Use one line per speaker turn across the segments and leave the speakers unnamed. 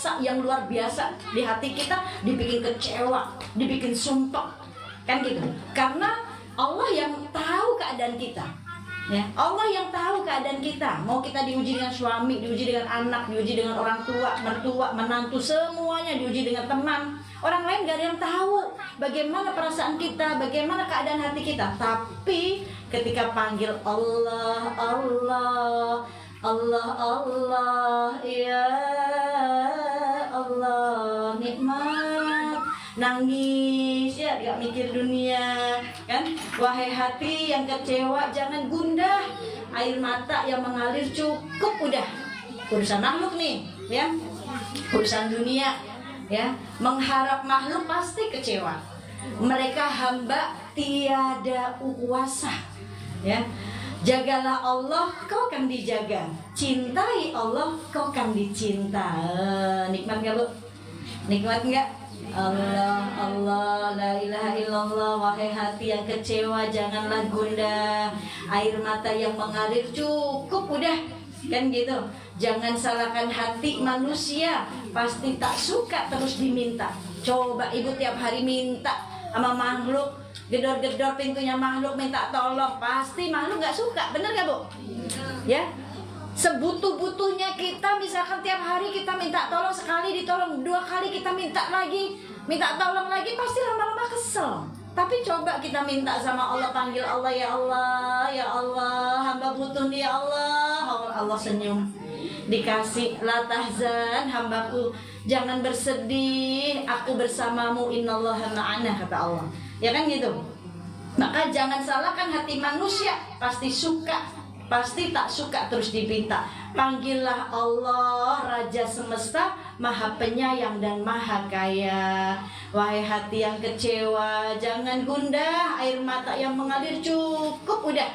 rasa yang luar biasa di hati kita, dibikin kecewa, dibikin sumpah, kan gitu. Karena Allah yang tahu keadaan kita, ya. Allah yang tahu keadaan kita. Mau kita diuji dengan suami, diuji dengan anak, diuji dengan orang tua, mertua, menantu, semuanya diuji dengan teman. Orang lain gak ada yang tahu bagaimana perasaan kita, bagaimana keadaan hati kita. Tapi ketika panggil Allah, Allah, Allah, Allah, ya Allah, nikmat, nangis, ya gak mikir dunia, kan? Wahai hati yang kecewa, jangan gundah. Air mata yang mengalir cukup udah. Urusan makhluk nih, ya, urusan dunia, ya. Mengharap makhluk pasti kecewa. Mereka hamba tiada kuasa, ya. Jagalah Allah, kau akan dijaga. Cintai Allah, kau akan dicinta. Nikmat gak, Bu? Nikmat gak? Allah, Allah, la ilaha illallah. Wahai hati yang kecewa, janganlah gundah. Air mata yang mengalir cukup udah, kan gitu. Jangan salahkan hati manusia, pasti tak suka terus diminta. Coba ibu tiap hari minta sama makhluk, gedor-gedor pintunya makhluk minta tolong, pasti makhluk gak suka, bener gak, Bu? Ya, sebutuh-butuhnya kita, misalkan tiap hari kita minta tolong, sekali ditolong, 2 kali kita minta lagi, minta tolong lagi, pasti lama-lama kesel. Tapi coba kita minta sama Allah, panggil Allah, ya Allah, ya Allah, hamba butuh nih, ya Allah. Allah senyum, dikasih. La tahzan hambaku, jangan bersedih, aku bersamamu, innallaha ma'ana, kata Allah. Ya kan gitu. Maka jangan salahkan hati manusia, pasti suka, pasti tak suka terus dipinta. Panggillah Allah, Raja Semesta, Maha Penyayang dan Maha Kaya. Wahai hati yang kecewa, jangan gundah. Air mata yang mengalir cukup udah.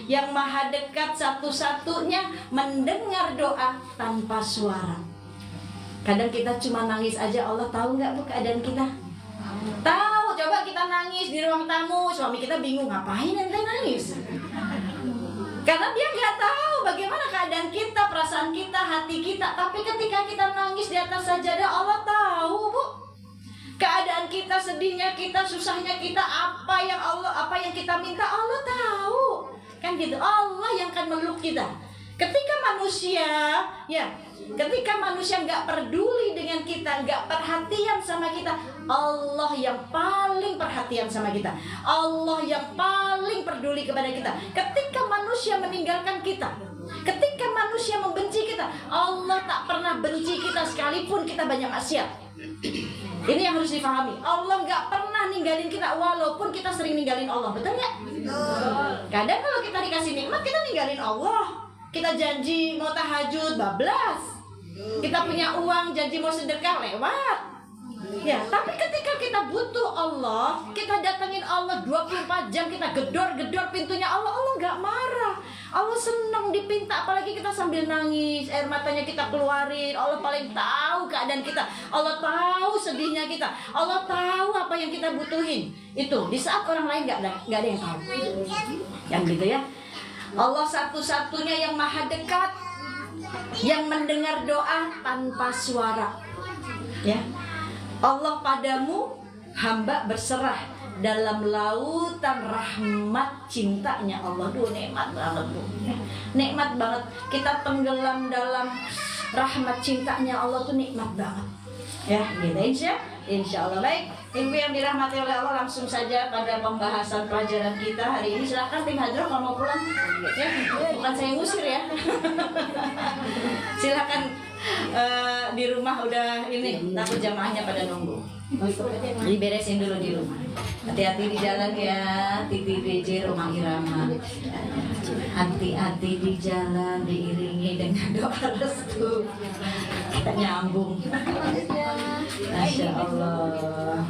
Yang Maha Dekat satu-satunya mendengar doa tanpa suara. Kadang kita cuma nangis aja, Allah tahu nggak, Bu, keadaan kita? Tahu. Coba kita nangis di ruang tamu, suami kita bingung, ngapain ente nangis? Karena dia nggak tahu bagaimana keadaan kita, perasaan kita, hati kita. Tapi ketika kita nangis di atas sajadah, Allah tahu, Bu. Keadaan kita, sedihnya kita, susahnya kita, apa yang kita minta, Allah tahu. Kan gitu, Allah yang akan meluk kita. Ketika manusia, ya, ketika manusia nggak peduli dengan kita, nggak perhatian sama kita, Allah yang paling perhatian sama kita. Allah yang paling peduli kepada kita. Ketika manusia meninggalkan kita, ketika manusia membenci kita, Allah tak pernah benci kita sekalipun kita banyak maksiat. Ini yang harus difahami. Allah nggak pernah ninggalin kita walaupun kita sering ninggalin Allah, betul nggak? Kadang kalau kita dikasih nikmat, kita ninggalin Allah. Kita janji mau tahajud, bablas. Kita punya uang, janji mau sedekah, lewat. Ya, tapi ketika kita butuh Allah, kita datangin Allah 24 jam, kita gedor-gedor pintunya Allah, Allah nggak marah. Allah senang dipinta, apalagi kita sambil nangis, air matanya kita keluarin. Allah paling tahu keadaan kita. Allah tahu sedihnya kita. Allah tahu apa yang kita butuhin. Itu di saat orang lain nggak ada yang tahu. Yang gitu ya. Allah satu-satunya yang maha dekat, yang mendengar doa tanpa suara. Ya, Allah padamu hamba berserah dalam lautan rahmat cintanya Allah. Duh, nikmat banget, Bu. Nikmat banget. Kita tenggelam dalam rahmat cintanya Allah tuh nikmat banget. Ya, gitu insya Allah. Baik, Ibu yang dirahmati oleh Allah, langsung saja pada pembahasan pelajaran kita hari ini. Silahkan tim Hadroh kalau mau pulang. Ya, bukan saya ngusir ya. Silahkan di rumah udah ini, takut jamaahnya pada nunggu. Jadi beresin dulu di rumah. Hati-hati di jalan ya, Titi DJ Rumah Irama. Hati-hati di jalan, diiringi dengan doa restu. Kita nyambung. Masya Allah.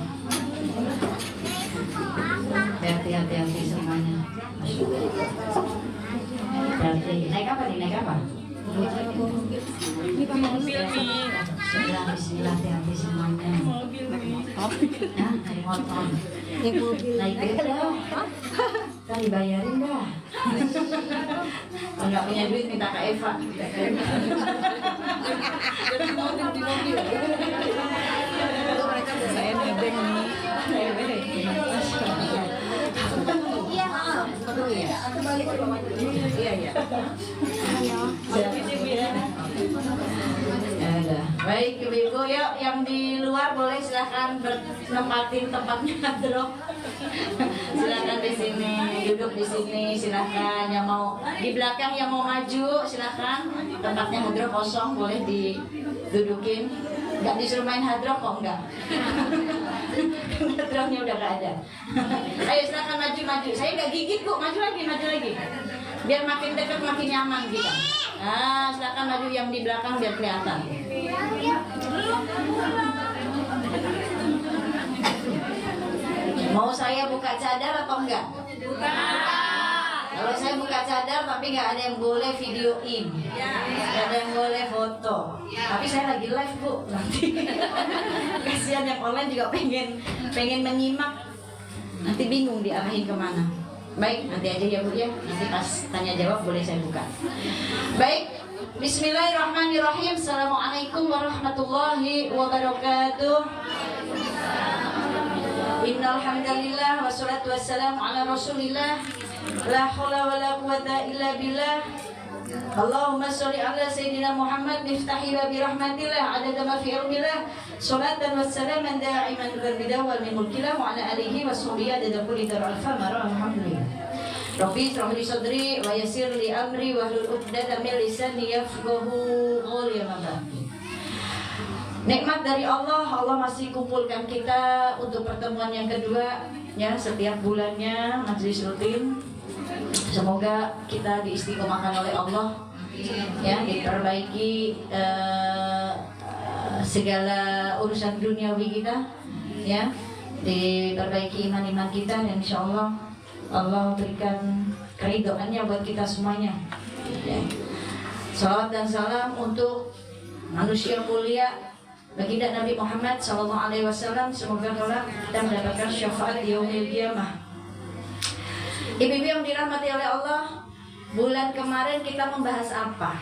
Hati-hati semuanya. Hati. Naik apa nih? Naik apa? Bismillah, hati-hati semuanya. Nah, naik motor. Naik beda. Kan dibayarin dah. Kalau nggak punya duit minta ke Eva. Baik ibu-ibu, yuk yang di luar boleh silahkan bernempatin tempatnya hadroh. Silahkan di sini, duduk di sini silahkan. Yang mau di belakang yang mau maju silahkan. Tempatnya hadroh kosong, boleh didudukin. Nggak disuruh main hadroh kok enggak. Hadrohnya udah nggak ada. Ayo silahkan maju. Saya nggak gigit bu, maju lagi. Biar makin dekat makin nyaman kita. Nah, silakan maju yang di belakang biar kelihatan. Mau saya buka cadar atau enggak? Buka. Kalau saya buka cadar tapi nggak ada yang boleh videoin, nggak ada yang boleh foto. Tapi saya lagi live bu, nanti kasihan yang online juga pengen menyimak, nanti bingung diarahin kemana. Baik, nanti aja ya bu ya, nanti pas tanya jawab boleh saya buka. Baik, bismillahirrahmanirrahim. Assalamualaikum warahmatullahi wabarakatuh. Innal hamdalillah wassalatu wassalamu ala rasulillah. La haula wala quwata illa billah. Allahumma sholli ala sayyidina Muhammad miftahi wa birahmatillah adada ma fi ilmillah. Salatan wassalaman da'iman bidawal min mulkillah wa ala alihi wa sahbihi adada kulli dar'alfa marah alhamdulillah. Rabbi shrah li sadri wa yassir li amri wa hlul 'uqdatam min lisani yafqahu qawli ya. Nikmat dari Allah masih kumpulkan kita untuk pertemuan yang kedua ya, setiap bulannya majelis rutin. Semoga kita diistiqomahkan oleh Allah ya, diperbaiki segala urusan duniawi kita ya, diperbaiki iman kita, dan insyaallah Allah berikan keridhaannya buat kita semuanya ya. Salawat dan salam untuk manusia mulia baginda Nabi Muhammad SAW. Semoga kelak kita mendapatkan syafaat di yaumil qiyamah. Ibu-ibu yang dirahmati oleh Allah, bulan kemarin kita membahas apa?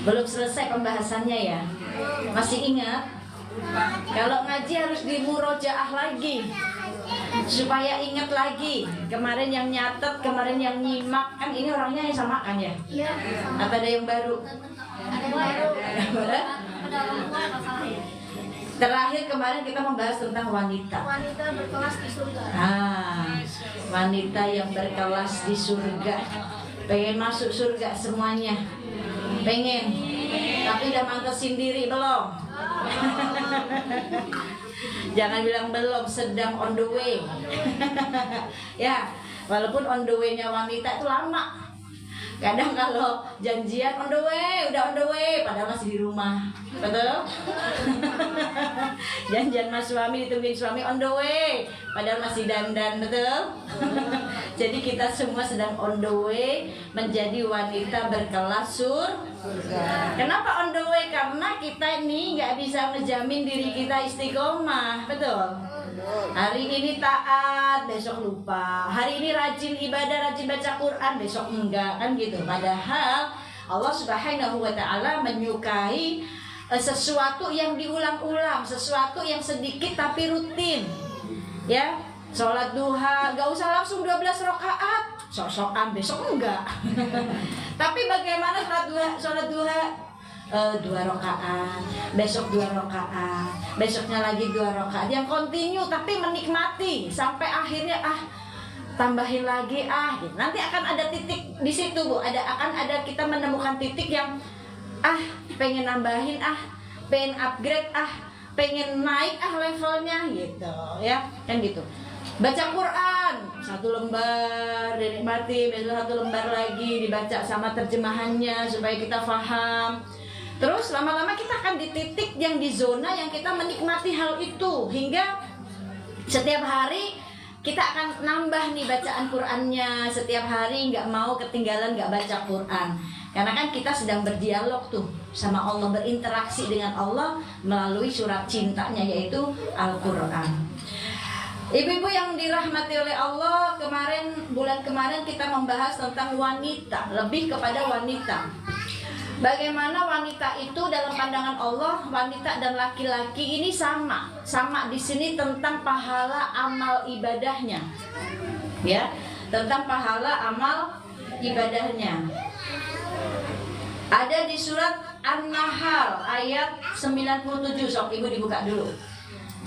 Belum selesai pembahasannya ya. Masih ingat? Kalau ngaji harus dimurojaah lagi, supaya ingat lagi. Kemarin yang nyatet, kemarin yang nyimak, kan ini orangnya yang sama kan ya? Iya. Apa ada yang baru? Ada yang baru. Terakhir kemarin kita membahas tentang wanita.
Wanita berkelas di surga.
Wanita yang berkelas di surga. Pengen masuk surga semuanya? Pengen. Tapi udah mantesin diri belum? Jangan bilang belum, sedang on the way. Ya, walaupun on the way-nya wanita itu lama. Kadang kalau janjian on the way, udah on the way, padahal masih di rumah. Betul? Janjian sama suami, ditungguin suami on the way, padahal masih dandan. Betul? Jadi kita semua sedang on the way menjadi wanita berkelas surga. Kenapa on the way? Karena kita ini nggak bisa menjamin diri kita istiqomah. Betul? Hari ini taat, besok lupa. Hari ini rajin ibadah, rajin baca Quran, besok enggak, kan gitu. Padahal Allah Subhanahu wa ta'ala menyukai sesuatu yang diulang-ulang, sesuatu yang sedikit tapi rutin. Ya, sholat duha, gak usah langsung 12 rakaat, sok-sokan besok enggak. Tapi bagaimana sholat duha? 2 rakaat, besok 2 rakaat, besoknya lagi 2 rakaat, yang kontinu tapi menikmati sampai akhirnya tambahin lagi gitu. Nanti akan ada titik di situ bu, akan ada kita menemukan titik yang pengen nambahin, pengen upgrade, pengen naik levelnya gitu ya, kan gitu. Baca Quran 1 lembar dinikmati, besok 1 lembar lagi dibaca sama terjemahannya supaya kita paham. Terus lama-lama kita akan di titik yang di zona yang kita menikmati hal itu, hingga setiap hari kita akan nambah nih bacaan Qurannya. Setiap hari nggak mau ketinggalan nggak baca Quran, karena kan kita sedang berdialog tuh sama Allah, berinteraksi dengan Allah melalui surat cintanya yaitu Al-Quran. Ibu-ibu yang dirahmati oleh Allah, bulan kemarin kita membahas tentang wanita, lebih kepada wanita. Bagaimana wanita itu dalam pandangan Allah, wanita dan laki-laki ini sama di sini tentang pahala amal ibadahnya, ya, tentang pahala amal ibadahnya. Ada di surat An-Nahl ayat 97. Sok ibu dibuka dulu.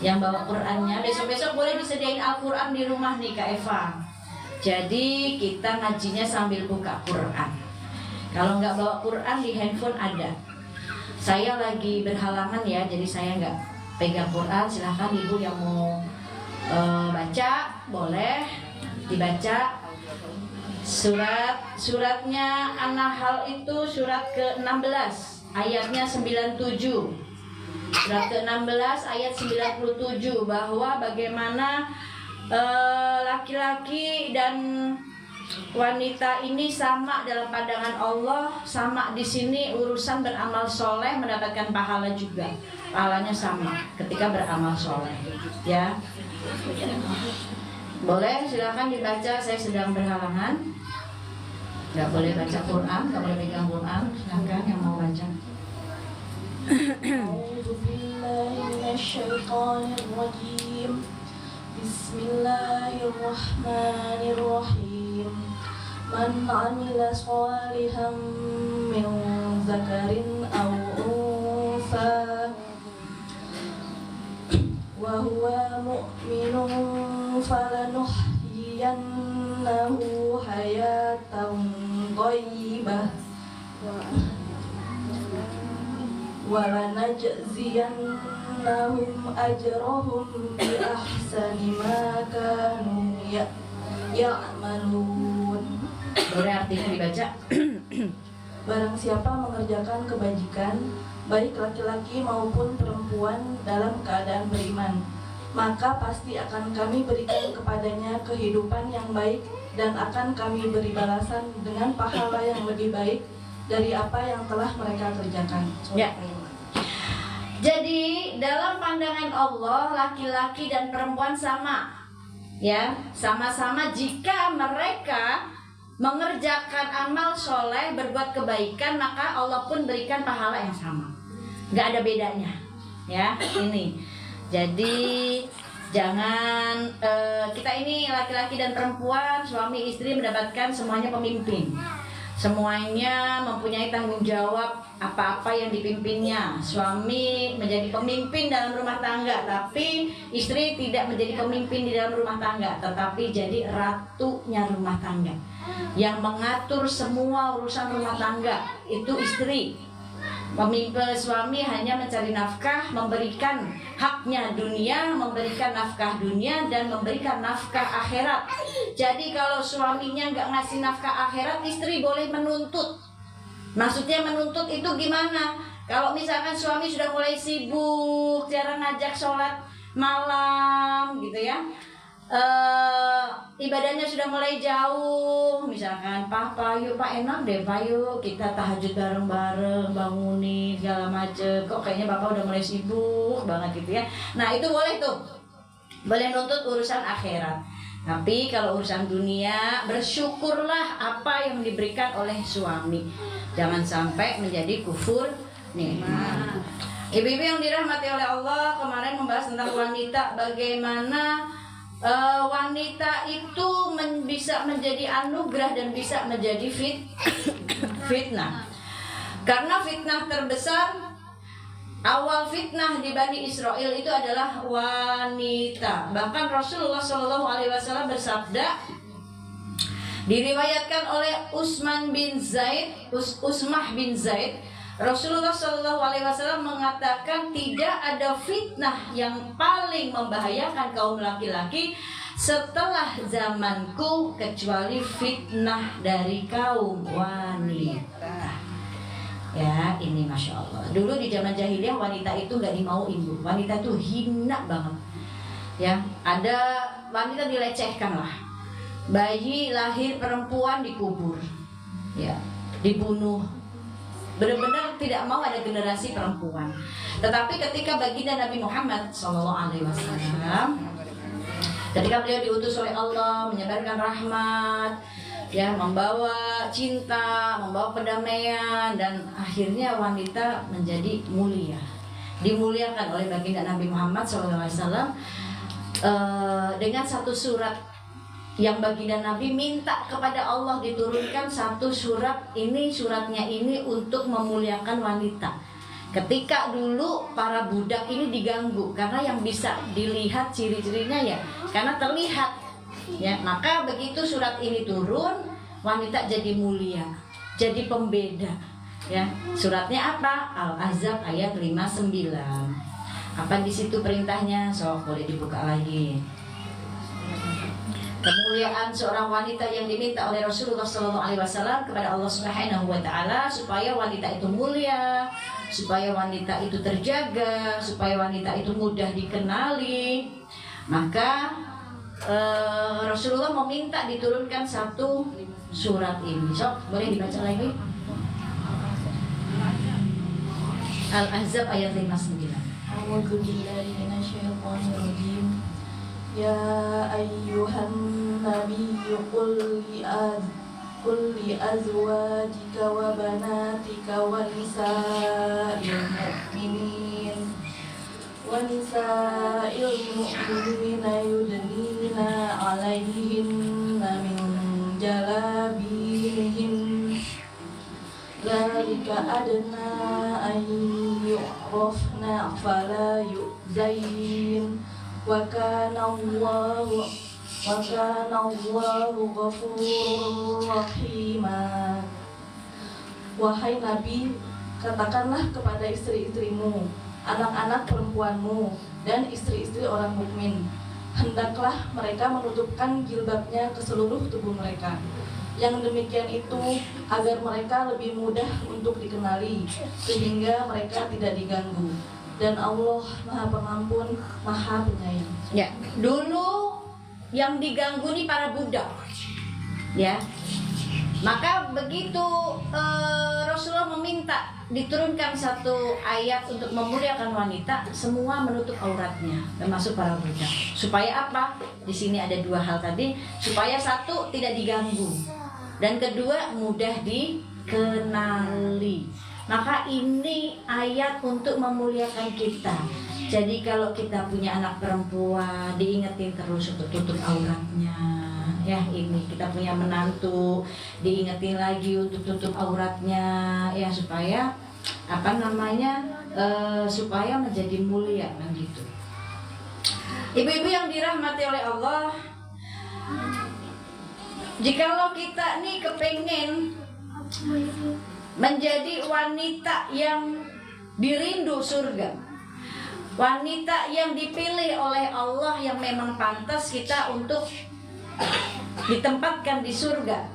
Yang bawa Qur'annya, besok-besok boleh disediain Al-Qur'an di rumah nih Kak Eva. Jadi kita ngajinya sambil buka Qur'an. Kalau nggak bawa Qur'an di handphone ada. Saya lagi berhalangan ya, jadi saya nggak pegang Qur'an. Silahkan ibu yang mau baca boleh dibaca. Suratnya An-Nahl itu surat ke-16 ayatnya 97. Surat ke-16 ayat 97 bahwa bagaimana laki-laki dan wanita ini sama dalam pandangan Allah, sama di sini urusan beramal soleh mendapatkan pahala juga, pahalanya sama ketika beramal soleh, ya. Boleh, silakan dibaca. Saya sedang berhalangan, nggak boleh baca Quran, nggak boleh pegang Quran. Silakan yang mau baca.
أعوذ بالله من الشيطان الرجيم بسم الله الرحمن الرحيم من عمل صالحا من ذكر أو أنثى وهو مؤمن فلنحيينه حياة طيبة وَلَنَجْزِيَنَّهُمْ أَجْرَهُمْ بِأَحْسَنِ مَا كَانُوا يَعْمَلُونَ.
Boleh artinya dibaca.
Barang siapa mengerjakan kebajikan, baik laki-laki maupun perempuan dalam keadaan beriman, maka pasti akan kami berikan kepadanya kehidupan yang baik dan akan kami beri balasan dengan pahala yang lebih baik dari apa yang telah mereka kerjakan.
Ya. Jadi dalam pandangan Allah laki-laki dan perempuan sama, ya, sama-sama jika mereka mengerjakan amal soleh, berbuat kebaikan, maka Allah pun berikan pahala yang sama, nggak ada bedanya, ya. Ini jadi jangan kita ini laki-laki dan perempuan, suami istri mendapatkan semuanya pemimpin. Semuanya mempunyai tanggung jawab apa-apa yang dipimpinnya. Suami menjadi pemimpin dalam rumah tangga, tapi istri tidak menjadi pemimpin di dalam rumah tangga, tetapi jadi ratunya rumah tangga. Yang mengatur semua urusan rumah tangga itu istri. Pemimpin suami hanya mencari nafkah, memberikan haknya dunia, memberikan nafkah dunia, dan memberikan nafkah akhirat. Jadi kalau suaminya nggak ngasih nafkah akhirat, istri boleh menuntut. Maksudnya menuntut itu gimana? Kalau misalkan suami sudah mulai sibuk, jarang ngajak sholat malam gitu ya, ibadahnya sudah mulai jauh, misalkan Pak yuk Pak, enak deh Pak, yuk kita tahajud bareng-bareng, bangunin segala macem, kok kayaknya Bapak udah mulai sibuk banget gitu ya. Nah itu boleh tuh, boleh nuntut urusan akhirat. Tapi kalau urusan dunia, bersyukurlah apa yang diberikan oleh suami, jangan sampai menjadi kufur nikmat. Ibu-ibu yang dirahmati oleh Allah, kemarin membahas tentang wanita, bagaimana wanita itu bisa menjadi anugerah dan bisa menjadi fitnah. Karena fitnah terbesar, awal fitnah di Bani Israel itu adalah wanita. Bahkan Rasulullah SAW bersabda, diriwayatkan oleh Usmah bin Zaid, Rasulullah SAW mengatakan tidak ada fitnah yang paling membahayakan kaum laki-laki setelah zamanku kecuali fitnah dari kaum wanita. Ya, ini Masya Allah. Dulu di zaman jahiliyah wanita itu gak dimauin, Bu. Wanita itu hina banget. Ya, ada wanita dilecehkan lah. Bayi lahir perempuan dikubur, ya, dibunuh. Benar-benar tidak mau ada generasi perempuan. Tetapi ketika baginda Nabi Muhammad SAW, ketika beliau diutus oleh Allah menyebarkan rahmat, ya, membawa cinta, membawa perdamaian, dan akhirnya wanita menjadi mulia, dimuliakan oleh baginda Nabi Muhammad SAW dengan satu surat yang baginda Nabi minta kepada Allah diturunkan satu surat ini, suratnya ini untuk memuliakan wanita. Ketika dulu para budak ini diganggu karena yang bisa dilihat ciri-cirinya ya karena terlihat ya, maka begitu surat ini turun wanita jadi mulia, jadi pembeda ya. Suratnya apa? Al-Ahzab ayat 59. Apa di situ perintahnya? So, boleh dibuka lagi. Kemuliaan seorang wanita yang diminta oleh Rasulullah SAW kepada Allah Subhanahu wa Ta'ala supaya wanita itu mulia, supaya wanita itu terjaga, supaya wanita itu mudah dikenali. Maka Rasulullah meminta diturunkan satu surat ini. So, boleh dibaca lagi? Al-Ahzab ayat 59.
A'udzu billahi minasyaitonir rajim. Ya ayyuhan nabiyyu qul li azwajika wa banatika wa nisa'il mu'minina yudnina 'alaihinna min jalabibihin dzalika adna an yu'rafna fala yu'zain wa kana Allahu ghafurur rahima. Wahai Nabi, katakanlah kepada istri-istrimu, anak-anak perempuanmu, dan istri-istri orang mukmin, hendaklah mereka menutupkan jilbabnya ke seluruh tubuh mereka. Yang demikian itu agar mereka lebih mudah untuk dikenali, sehingga mereka tidak diganggu. Dan Allah Maha Pengampun, Maha Penyayang.
Ya, dulu yang diganggu nih para budak, ya. Maka begitu Rasulullah meminta diturunkan satu ayat untuk memuliakan wanita, semua menutup auratnya, termasuk para budak. Supaya apa? Di sini ada dua hal tadi, supaya satu tidak diganggu, dan kedua mudah dikenali. Maka ini ayat untuk memuliakan kita. Jadi kalau kita punya anak perempuan, diingetin terus untuk tutup auratnya. Ya, ini kita punya menantu, diingetin lagi untuk tutup auratnya, ya, supaya supaya menjadi mulia, kan gitu. Ibu-ibu yang dirahmati oleh Allah, jikalau kita nih kepengen menjadi wanita yang dirindu surga, wanita yang dipilih oleh Allah yang memang pantas kita untuk ditempatkan di surga,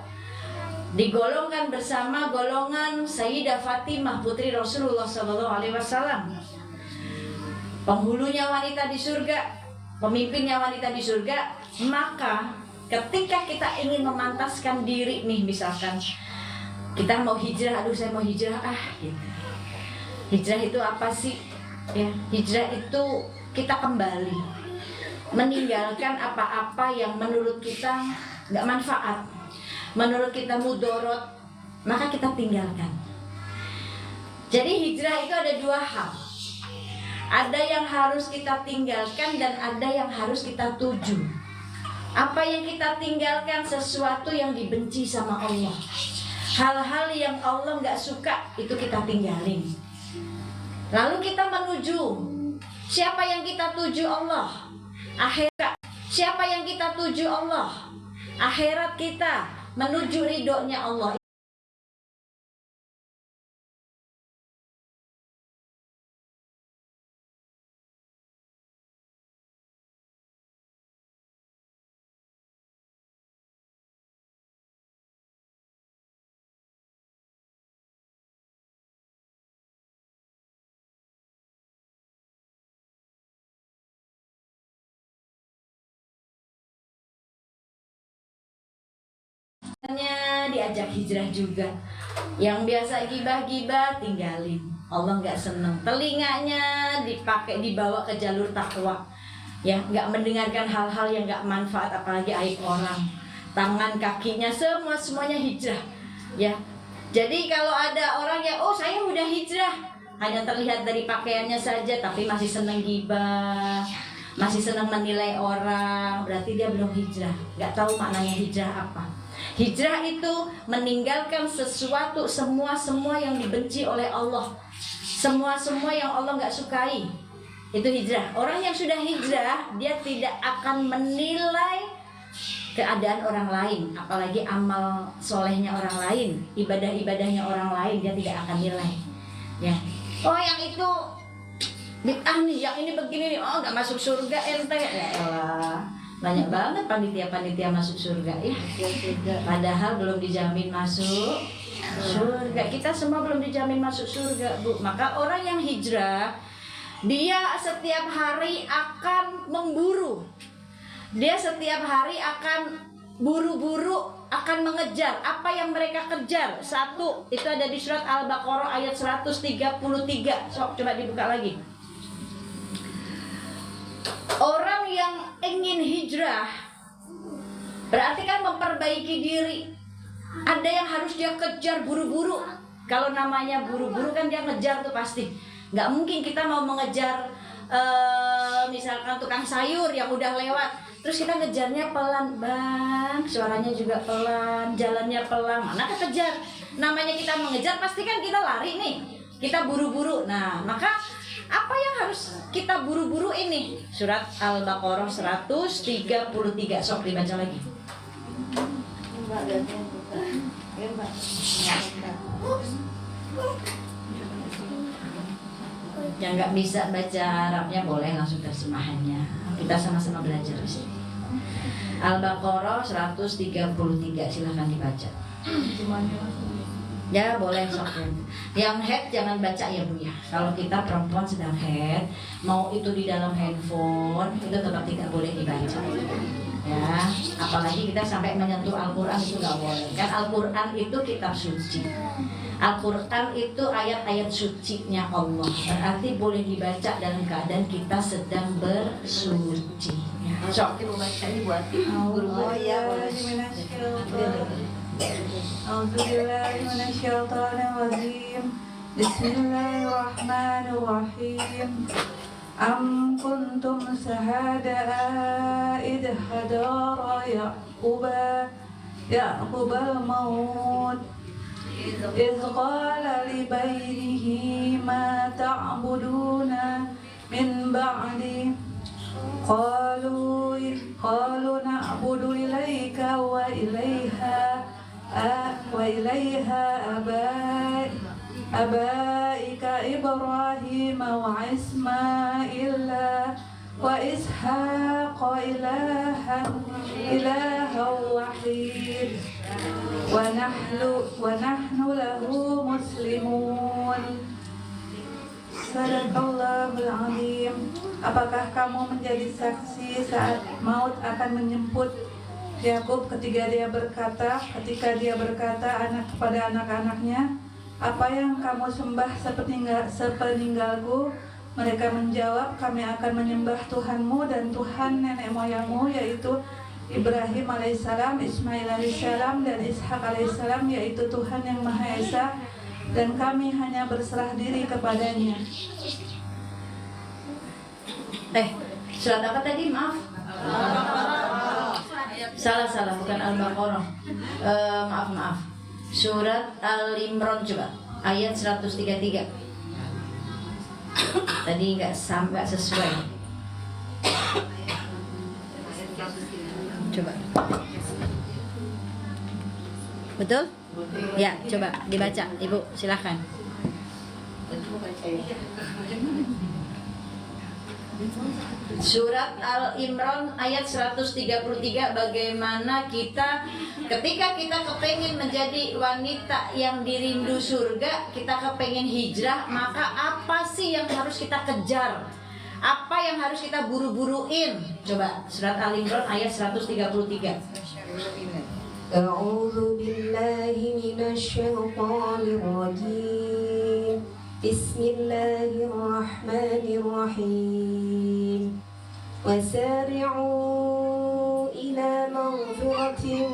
digolongkan bersama golongan Sayyidah Fatimah putri Rasulullah SAW, penghulunya wanita di surga, pemimpinnya wanita di surga. Maka ketika kita ingin memantaskan diri nih, misalkan kita mau hijrah, aduh saya mau hijrah gitu. Hijrah itu apa sih? Ya, hijrah itu kita kembali meninggalkan apa-apa yang menurut kita nggak manfaat, menurut kita mudorot, maka kita tinggalkan. Jadi hijrah itu ada dua hal. Ada yang harus kita tinggalkan dan ada yang harus kita tuju. Apa yang kita tinggalkan? Sesuatu yang dibenci sama Allah, hal-hal yang Allah nggak suka, itu kita tinggalin. Lalu kita menuju, siapa yang kita tuju? Allah. Akhirat. Siapa yang kita tuju? Allah. Akhirat kita menuju ridhonya Allah. Diajak hijrah juga. Yang biasa gibah-gibah tinggalin, Allah nggak seneng. Telinganya dibawa ke jalur takwa, ya, nggak mendengarkan hal-hal yang nggak manfaat, apalagi aib orang. Tangan kakinya semuanya hijrah, ya. Jadi kalau ada orang yang saya udah hijrah, hanya terlihat dari pakaiannya saja tapi masih seneng gibah, masih senang menilai orang, berarti dia belum hijrah, nggak tahu maknanya hijrah apa. Hijrah itu meninggalkan sesuatu, semua yang dibenci oleh Allah, semua yang Allah nggak sukai, itu hijrah. Orang yang sudah hijrah, dia tidak akan menilai keadaan orang lain, apalagi amal solehnya orang lain, ibadah-ibadahnya orang lain, dia tidak akan nilai. Ya, oh yang itu bid'ah nih, yang ini begini nih, oh nggak masuk surga ente. Ya Allah, banyak banget panitia-panitia masuk surga ya. Padahal belum dijamin masuk surga. Kita semua belum dijamin masuk surga, Bu. Maka orang yang hijrah, dia setiap hari akan memburu. Dia setiap hari akan buru-buru, akan mengejar apa yang mereka kejar. Satu, itu ada di surat Al-Baqarah ayat 133. Sok, coba dibuka lagi. Orang yang ingin hijrah berarti kan memperbaiki diri. Ada yang harus dia kejar buru-buru. Kalau namanya buru-buru kan dia ngejar tuh pasti. Nggak mungkin kita mau mengejar misalkan tukang sayur yang udah lewat, terus kita ngejarnya pelan, bang, suaranya juga pelan, jalannya pelan, mana kekejar. Namanya kita mengejar pasti kan kita lari nih, kita buru-buru. Nah, maka apa yang harus kita buru-buru ini? Surat Al-Baqarah 133. Sok dibaca lagi. Yang nggak bisa baca Arabnya boleh langsung terjemahannya. Kita sama-sama belajar di sini. Al-Baqarah 133, silahkan dibaca. Ya boleh sok. Yang head jangan baca ya Bu ya. Kalau kita perempuan sedang head, mau itu di dalam handphone, itu tetap tidak boleh dibaca. Ya, apalagi kita sampai menyentuh Al-Quran itu nggak boleh. Kan Al-Quran itu kitab suci. Al-Quran itu ayat-ayat sucinya Allah. Berarti boleh dibaca dalam keadaan kita sedang bersuci. Ya. Sok.
Oh ya, A'udzubillahiminasyaitonirrajim. Bismillahirrahmanirrahim. Am kuntum syahada'a idh hadara Ya'qubal maut idh qala li bainihi ma ta'buduna min ba'di qalu na'budu ilaika wa ilaiha abaika Ibrahim wa Ismail wa Ishaq ilahan wahid wa nahnu lahu muslimun. Sadaqallahul azim. Apakah kamu menjadi saksi saat maut akan menjemput Yakub ketika dia berkata kepada anak-anaknya, apa yang kamu sembah sepeninggalku? Mereka menjawab, kami akan menyembah Tuhanmu dan Tuhan nenek moyangmu, yaitu Ibrahim alaihissalam, Ismail alaihissalam, dan Ishak alaihissalam, yaitu Tuhan yang Maha Esa, dan kami hanya berserah diri kepadanya.
Surat apa tadi? Maaf. Salah, bukan Al-Baqarah. Maaf. Surat Al-Imran coba, ayat 133. Tadi nggak sesuai. Coba. Betul? Ya, coba dibaca, Ibu, silahkan. Surat Al-Imran ayat 133, bagaimana kita ketika kita kepengen menjadi wanita yang dirindu surga, kita kepengen hijrah, maka apa sih yang harus kita kejar? Apa yang harus kita buru-buruin? Coba surat Al-Imran ayat 133.
A'udzu billahi minasyaitonir rajim. Bismillahirrahmanirrahim. Wasari'u ila maghfiratin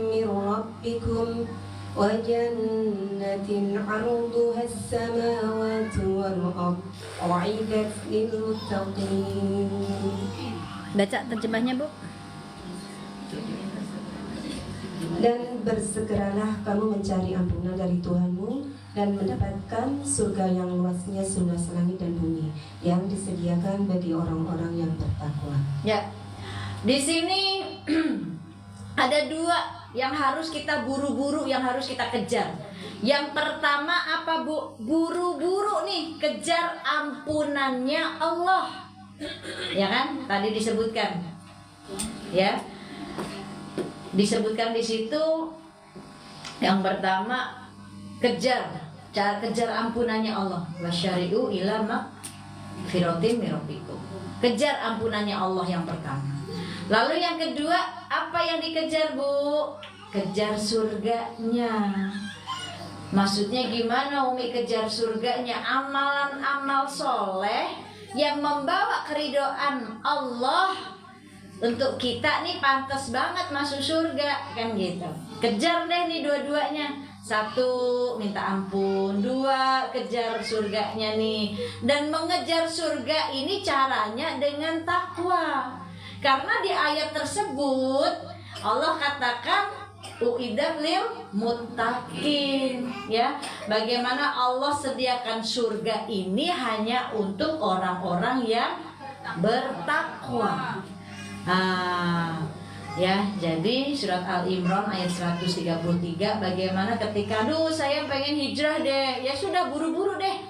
min rabbikum wa jannatin 'arduha as-samawati wal ardh أعدت للمتقين.
Baca terjemahnya, Bu.
Dan bersegeralah kamu mencari ampunan dari Tuhanmu dan mendapatkan surga yang luasnya seluas langit dan bumi yang disediakan bagi orang-orang yang bertakwa.
Ya. Di sini ada dua yang harus kita buru-buru, yang harus kita kejar. Yang pertama apa, Bu? Buru-buru nih kejar ampunannya Allah. Ya kan? Tadi disebutkan. Ya. Disebutkan di situ yang pertama cara kejar ampunannya Allah. Wasyari'u ila magfiratin min rabbikum. Kejar ampunannya Allah yang pertama. Lalu yang kedua, apa yang dikejar, Bu? Kejar surganya. Maksudnya gimana Umi kejar surganya? Amalan-amal soleh yang membawa keridhaan Allah untuk kita nih pantas banget masuk surga, kan gitu. Kejar deh nih dua-duanya. Satu, minta ampun. Dua, kejar surganya nih. Dan mengejar surga ini caranya dengan takwa. Karena di ayat tersebut Allah katakan uiddat lil muttaqin, ya. Bagaimana Allah sediakan surga ini hanya untuk orang-orang yang bertakwa. Ya, jadi surat Al-Imran ayat 133, bagaimana ketika saya pengen hijrah deh, ya sudah buru-buru deh,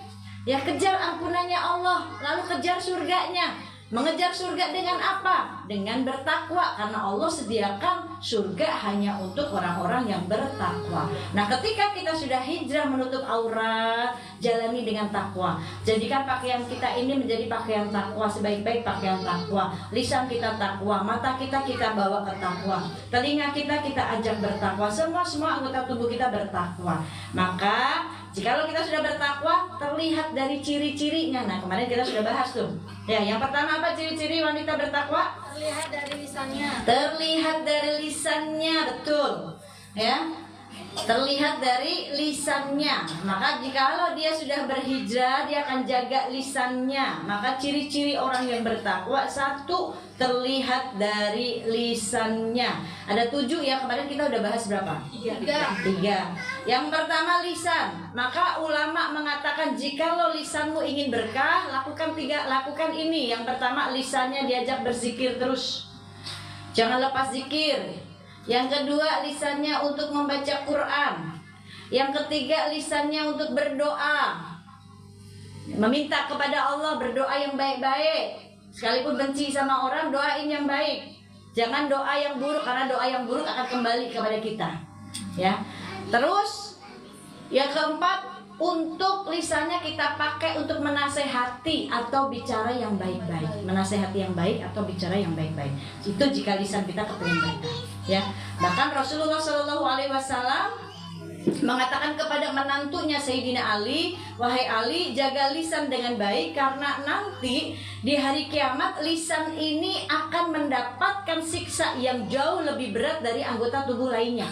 ya kejar ampunannya Allah, lalu kejar surganya. Mengejar surga dengan apa? Dengan bertakwa, karena Allah sediakan surga hanya untuk orang-orang yang bertakwa. Nah, ketika kita sudah hijrah menutup aurat, jalani dengan takwa. Jadikan pakaian kita ini menjadi pakaian takwa, sebaik-baik pakaian takwa. Lisan kita takwa, mata kita bawa ke takwa, telinga kita ajak bertakwa, semua anggota tubuh kita bertakwa. Maka jikalau kita sudah bertakwa, terlihat dari ciri-cirinya. Nah, kemarin kita sudah bahas tuh. Ya, yang pertama apa ciri-ciri wanita bertakwa?
Terlihat dari lisannya.
Terlihat dari lisannya, betul. Ya. Terlihat dari lisannya. Maka jikalau dia sudah berhijrah, dia akan jaga lisannya. Maka ciri-ciri orang yang bertakwa, satu, terlihat dari lisannya. Ada 7 ya, kemarin kita udah bahas berapa? 3. Yang pertama lisan. Maka ulama mengatakan jikalau lisanmu ingin berkah, lakukan ini. Yang pertama, lisannya diajak berzikir terus. Jangan lepas zikir. Yang kedua, lisannya untuk membaca Quran. Yang ketiga, lisannya untuk berdoa, meminta kepada Allah, berdoa yang baik-baik. Sekalipun benci sama orang, doain yang baik. Jangan doa yang buruk, karena doa yang buruk akan kembali kepada kita. Ya. Terus yang keempat, untuk lisannya kita pakai untuk menasehati atau bicara yang baik-baik. Menasehati yang baik atau bicara yang baik-baik. Itu jika lisan kita kepingin berkah. Ya. Bahkan Rasulullah SAW mengatakan kepada menantunya Sayyidina Ali, wahai Ali, jaga lisan dengan baik, karena nanti di hari kiamat lisan ini akan mendapatkan siksa yang jauh lebih berat dari anggota tubuh lainnya.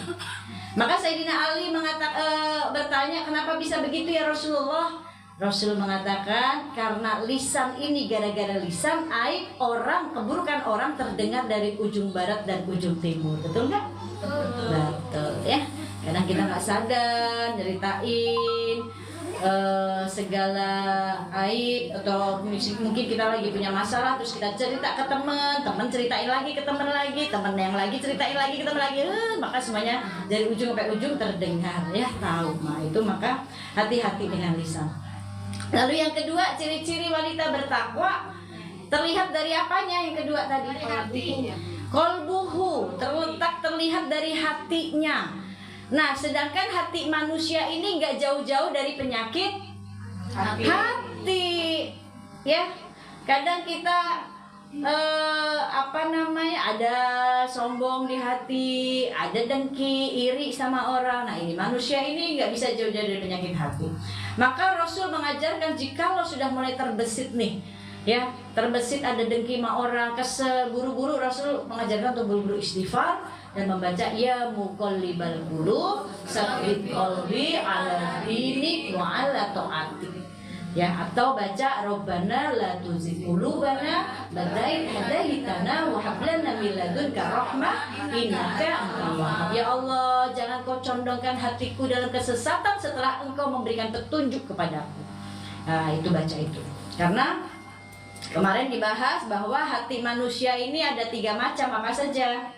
Maka Sayyidina Ali bertanya, kenapa bisa begitu ya Rasulullah? Rasul mengatakan, karena lisan ini, gara-gara lisan, aib orang, keburukan orang terdengar dari ujung barat dan ujung timur. Betul nggak? Betul ya. Kadang kita nggak sadar nyeritain segala aib, atau mungkin kita lagi punya masalah, terus kita cerita ke teman ceritain lagi ke teman lagi, teman yang lagi ceritain lagi ke teman lagi, maka semuanya dari ujung sampai ujung terdengar, ya tahu. Nah itu, maka hati-hati dengan lisan. Lalu yang kedua, ciri-ciri wanita bertakwa terlihat dari apanya? Yang kedua tadi, hatinya. Kolbuhu, terlihat dari hatinya. Nah, sedangkan hati manusia ini nggak jauh-jauh dari penyakit hati. Ya, kadang kita ada sombong di hati, ada dengki, iri sama orang. Nah, ini manusia ini nggak bisa jauh-jauh dari penyakit hati. Maka Rasul mengajarkan, jikalau sudah mulai terbesit nih, ya, terbesit ada dengki sama orang, kesel, buru-buru, Rasul mengajarkan untuk buru-buru istighfar dan membaca ya muqallibal qulub, tsabbit qalbi ala dinik wa ala ta'atik. Ya, atau baca Rabbana la tuzigh qulubana ba'da idh hadaitana wa hab lana min ladunka rahmah innaka antal wahhab. Ya Allah, jangan kau condongkan hatiku dalam kesesatan setelah engkau memberikan petunjuk kepadaku. Nah, itu baca itu. Karena kemarin dibahas bahwa hati manusia ini ada 3 macam, apa saja?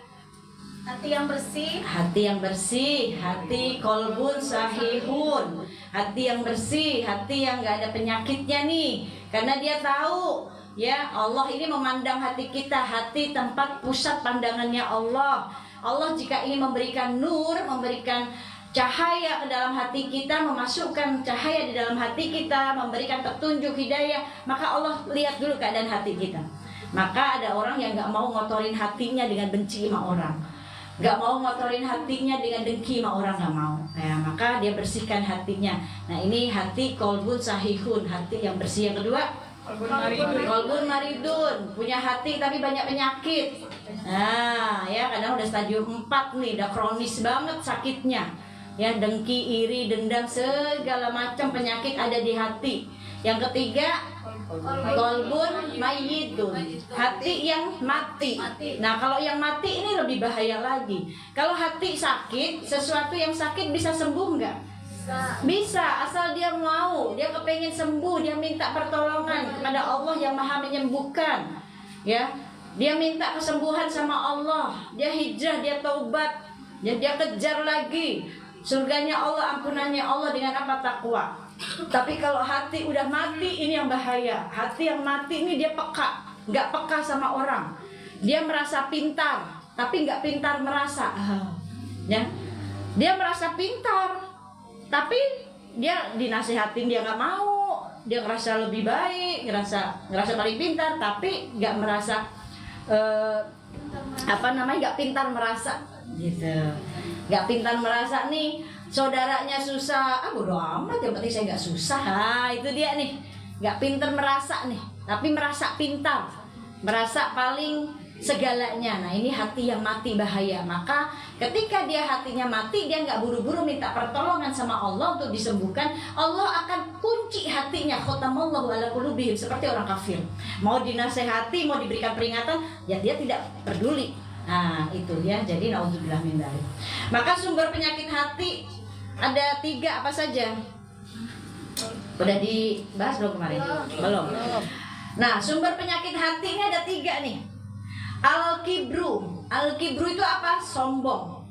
Hati yang bersih,
hati kolbun sahihun, hati yang bersih, hati yang gak ada penyakitnya nih. Karena dia tahu, ya Allah ini memandang hati kita, hati tempat pusat pandangannya Allah. Allah jika ingin memberikan nur, memberikan cahaya ke dalam hati kita, memasukkan cahaya di dalam hati kita, memberikan petunjuk hidayah, maka Allah lihat dulu keadaan hati kita. Maka ada orang yang gak mau ngotorin hatinya dengan benci sama orang, gak mau ngotorin hatinya dengan dengki sama orang, gak mau. Nah, maka dia bersihkan hatinya. Nah, ini hati kolbun sahihun, hati yang bersih. Yang kedua, kolbun maridun, punya hati tapi banyak penyakit. Nah, ya kadang udah stadium 4 nih, udah kronis banget sakitnya. Ya, dengki, iri, dendam, segala macam penyakit ada di hati. Yang ketiga, kolbun mayyidun, hati yang mati. Nah, kalau yang mati ini lebih bahaya lagi. Kalau hati sakit, sesuatu yang sakit bisa sembuh nggak? Bisa, asal dia mau, dia kepengen sembuh, dia minta pertolongan kepada Allah yang Maha menyembuhkan. Ya, dia minta kesembuhan sama Allah, dia hijrah, dia taubat, dia kejar lagi surganya Allah, ampunannya Allah dengan apa? Takwa. Tapi kalau hati udah mati, ini yang bahaya. Hati yang mati ini dia peka, nggak peka sama orang. Dia merasa pintar, tapi nggak pintar merasa. Ya, dia merasa pintar, tapi dia dinasihatin dia nggak mau. Dia ngerasa lebih baik, ngerasa paling pintar, tapi nggak merasa nggak pintar merasa, gitu. Nggak pintar merasa nih. Saudaranya susah, bodo amat, yang penting saya nggak susah. Nah, itu dia nih, nggak pintar merasa nih, tapi merasa pintar, merasa paling segalanya. Nah, ini hati yang mati, bahaya. Maka ketika dia hatinya mati, dia nggak buru-buru minta pertolongan sama Allah untuk disembuhkan. Allah akan kunci hatinya, khotamallahu ala qulubihim, seperti orang kafir. Mau dinasehati, mau diberikan peringatan, ya dia tidak peduli. Nah, itu ya. Jadi naudzubillah min dzalik. Maka sumber penyakit hati ada 3, apa saja? Udah dibahas belum kemarin? Belum. Nah, sumber penyakit hati ini ada 3 nih. Al-kibru. Al-kibru itu apa? Sombong.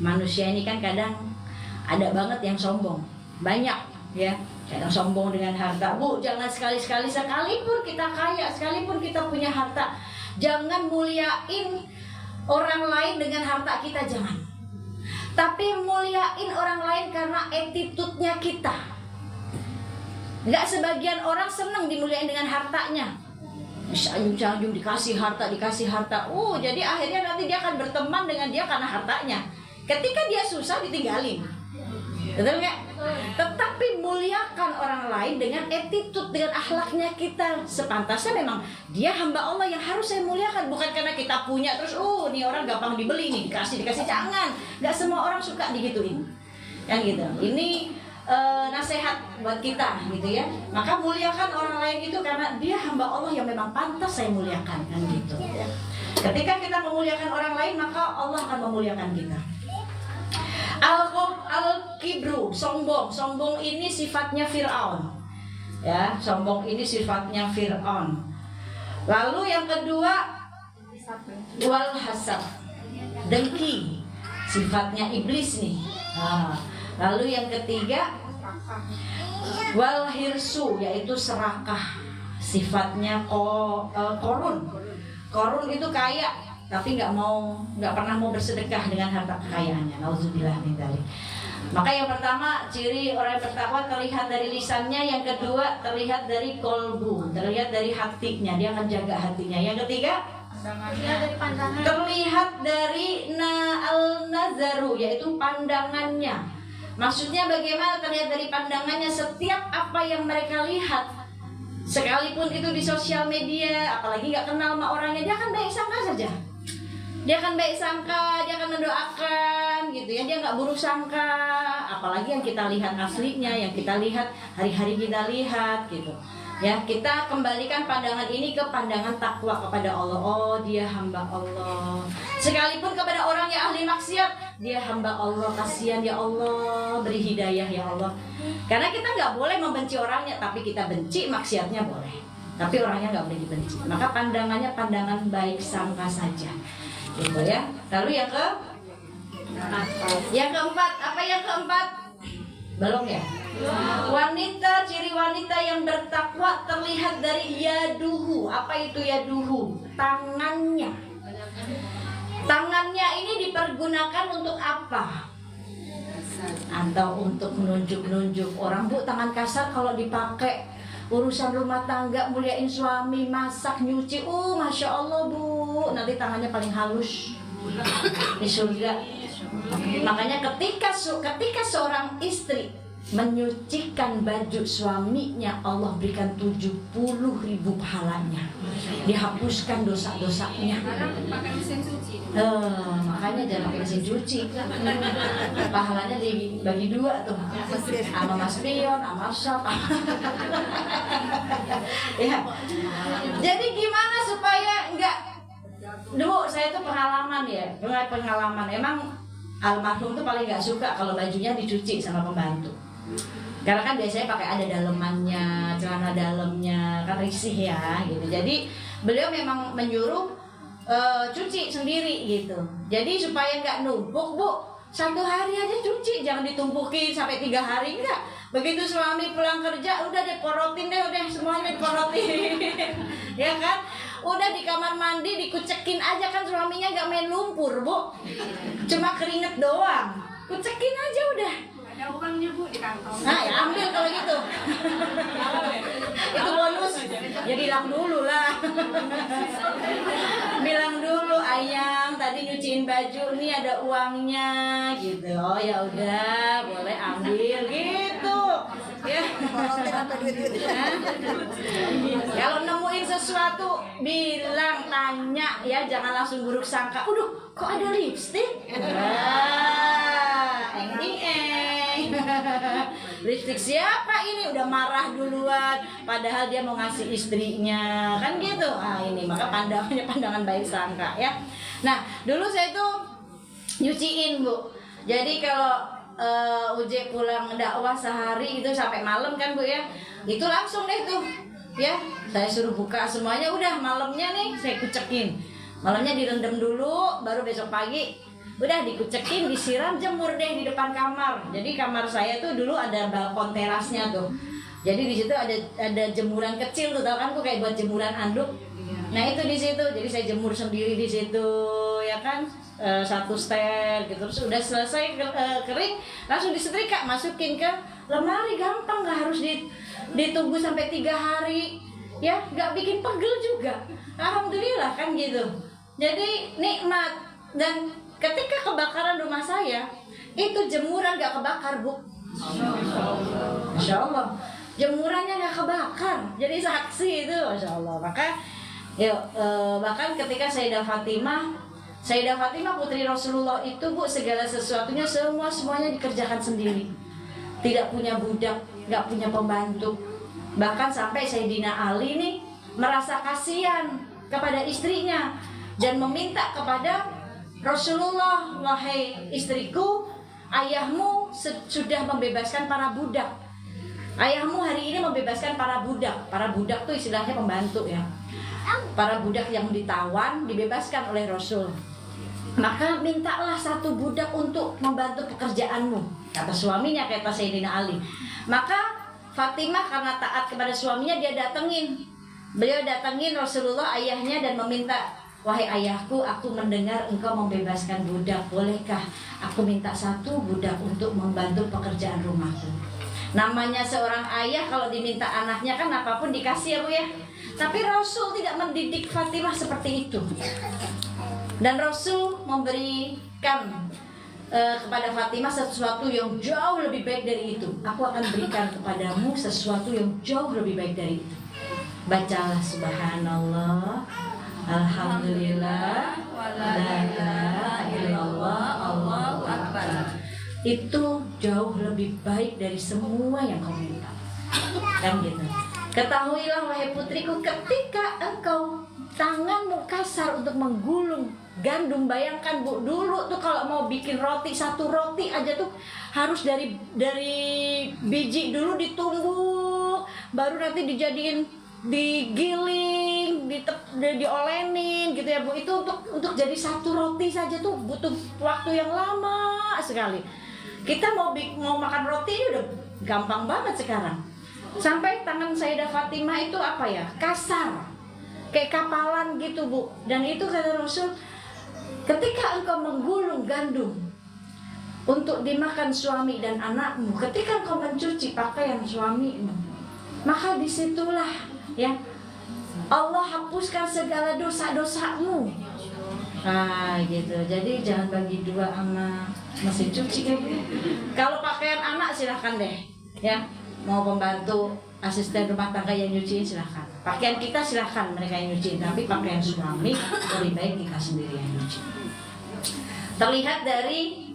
Manusia ini kan kadang ada banget yang sombong. Banyak ya. Kadang sombong dengan harta. Bu, jangan sekali-sekali, sekalipun kita kaya, sekalipun kita punya harta, jangan muliain orang lain dengan harta kita, jangan. Tapi muliain orang lain karena attitude-nya kita. Nggak sebagian orang senang dimuliain dengan hartanya. Sanjung-sanjung dikasih harta. Jadi akhirnya nanti dia akan berteman dengan dia karena hartanya. Ketika dia susah ditinggalin. Betul nggak? Tetapi muliakan orang lain dengan attitude, dengan akhlaknya kita. Sepantasnya memang dia hamba Allah yang harus saya muliakan. Bukan karena kita punya terus, ini orang gampang dibeli nih, dikasih. Jangan. Nggak semua orang suka digituin. Kan gitu. Ini nasihat buat kita gitu ya. Maka muliakan orang lain itu karena dia hamba Allah yang memang pantas saya muliakan, kan gitu. Ketika kita memuliakan orang lain, maka Allah akan memuliakan kita. Al-kibru, sombong ini sifatnya Fir'aun. Ya, sombong ini sifatnya Fir'aun. Lalu yang kedua, wal hasad, dengki, sifatnya iblis nih. Lalu yang ketiga, wal hirsu, yaitu serakah, sifatnya korun. Korun itu kaya, tapi nggak pernah mau bersedekah dengan harta kekayaannya. Nauzubillah min dzalik. Maka yang pertama, ciri orang yang bertakwa terlihat dari lisannya. Yang kedua, terlihat dari kolbu, terlihat dari hatinya, dia menjaga hatinya. Yang ketiga, terlihat dari al-nazaru, yaitu pandangannya. Maksudnya bagaimana terlihat dari pandangannya? Setiap apa yang mereka lihat, sekalipun itu di sosial media, apalagi nggak kenal sama orangnya, dia akan baik sangka saja. Dia akan baik sangka, dia akan mendoakan gitu ya, dia nggak buruk sangka. Apalagi yang kita lihat aslinya, yang kita lihat hari-hari kita lihat gitu ya. Kita kembalikan pandangan ini ke pandangan takwa kepada Allah. Oh, dia hamba Allah. Sekalipun kepada orang yang ahli maksiat, dia hamba Allah, kasihan ya Allah, beri hidayah ya Allah. Karena kita nggak boleh membenci orangnya, tapi kita benci maksiatnya boleh, tapi orangnya nggak boleh dibenci. Maka pandangannya pandangan baik sangka saja gitu ya. Lalu yang keempat, apa yang keempat? Belum ya? Wanita, ciri wanita yang bertakwa terlihat dari yaduhu. Apa itu yaduhu? Tangannya. Tangannya ini dipergunakan untuk apa? Atau untuk menunjuk-nunjuk orang. Bu, tangan kasar kalau dipakai urusan rumah tangga, muliain suami, masak, nyuci, Masya Allah Bu, nanti tangannya paling halus di surga. Makanya ketika seorang istri menyucikan baju suaminya, Allah berikan 70.000 pahalanya, dihapuskan dosa-dosanya. Makanya jangan pakai mesin cuci, pahalanya dibagi dua tuh, sama Mas Pion, sama Syaf. Ya. Jadi gimana supaya enggak? Dulu saya tuh pengalaman ya, pengalaman. Emang almarhum tuh paling nggak suka kalau bajunya dicuci sama pembantu. Karena kan biasanya pakai ada dalemannya, celana dalamnya, kan risih ya gitu. Jadi beliau memang menyuruh cuci sendiri gitu. Jadi supaya nggak numpuk, Bu, 1 hari aja cuci, jangan ditumpukin sampai 3 hari, enggak. Begitu suami pulang kerja udah diporotin deh, udah semuanya diporotin. Ya kan? Udah di kamar mandi dikucekin aja, kan suaminya nggak main lumpur, Bu, cuma keringet doang, kucekin aja udah.
Ada uangnya Bu di kantong.
Nah, ya ambil kalau gitu. Itu bonus. Ya bilang dulu lah. Bilang dulu, Ayang tadi nyuciin baju nih ada uangnya gitu. Oh ya udah, boleh ambil gitu. Ya. Kalau nemuin sesuatu bilang, tanya ya, jangan langsung buruk sangka. Kok ada lipstik? Lipstik siapa ini? Udah marah duluan, padahal dia mau ngasih istrinya, kan gitu. Ini maka pandangan baik sangka ya. Nah, dulu saya tuh nyuciin, Bu. Jadi kalau Uje pulang dakwah sehari itu sampai malam kan, Bu ya, itu langsung deh tuh ya, saya suruh buka semuanya. Udah malamnya nih saya kucekin, malamnya direndam dulu, baru besok pagi udah dikucekin, disiram, jemur deh di depan kamar. Jadi kamar saya tuh dulu ada balkon terasnya tuh. Jadi di situ ada jemuran kecil tuh, tau kan, tuh kayak buat jemuran anduk. Nah itu di situ, jadi saya jemur sendiri di situ, ya kan, 1 setel gitu. Terus udah selesai kering, langsung disetrika, masukin ke lemari, gampang, nggak harus ditunggu sampai 3 hari, ya, nggak bikin pegel juga. Alhamdulillah kan gitu. Jadi nikmat. Dan ketika kebakaran rumah saya, itu jemuran nggak kebakar, Bu. Masya Allah, jemurannya nggak kebakar. Jadi saksi itu, Masya Allah. Maka bahkan ketika Sayyidah Fatimah putri Rasulullah itu, Bu, segala sesuatunya semuanya dikerjakan sendiri, tidak punya budak, nggak punya pembantu. Bahkan sampai Sayyidina Ali nih merasa kasihan kepada istrinya dan meminta kepada Rasulullah, wahai istriku, ayahmu sudah membebaskan para budak. Ayahmu hari ini membebaskan para budak. Para budak tuh istilahnya pembantu ya. Para budak yang ditawan dibebaskan oleh Rasul. Maka mintalah 1 budak untuk membantu pekerjaanmu, kata suaminya, kata Sayyidina Ali. Maka Fatimah karena taat kepada suaminya, dia datengin. Beliau datengin Rasulullah, ayahnya, dan meminta, wahai ayahku, aku mendengar engkau membebaskan budak. Bolehkah aku minta 1 budak untuk membantu pekerjaan rumahku? Namanya seorang ayah kalau diminta anaknya kan apapun dikasih ya, Bu ya. Tapi Rasul tidak mendidik Fatimah seperti itu. Dan Rasul memberikan kepada Fatimah sesuatu yang jauh lebih baik dari itu. Aku akan berikan kepadamu sesuatu yang jauh lebih baik dari itu. Bacalah subhanallah, alhamdulillah, la itu jauh lebih baik dari semua yang kau minta. Kan gitu. Ketahuilah wahai putriku, ketika engkau tanganmu kasar untuk menggulung gandum, bayangkan Bu, dulu tuh kalau mau bikin roti, satu roti aja tuh harus dari biji dulu ditumbuk, baru nanti dijadiin, digiling, diolenin gitu ya Bu. Itu untuk jadi satu roti saja tuh butuh waktu yang lama sekali. Kita mau makan roti ini udah gampang banget sekarang. Sampai tangan Sayyidah Fatimah itu apa ya, kasar, kayak kapalan gitu Bu. Dan itu kata Rasul, ketika engkau menggulung gandum untuk dimakan suami dan anakmu, ketika engkau mencuci pakaian suamimu, maka disitulah ya Allah hapuskan segala dosa-dosamu. Nah gitu. Jadi jangan bagi dua sama mesin cuci kan. Kalau pakaian anak silahkan deh ya, mau pembantu asisten rumah tangga yang nyuciin silahkan. Pakaian kita silahkan mereka yang nyuciin, tapi pakaian suami lebih baik kita sendiri yang nyuci. Terlihat dari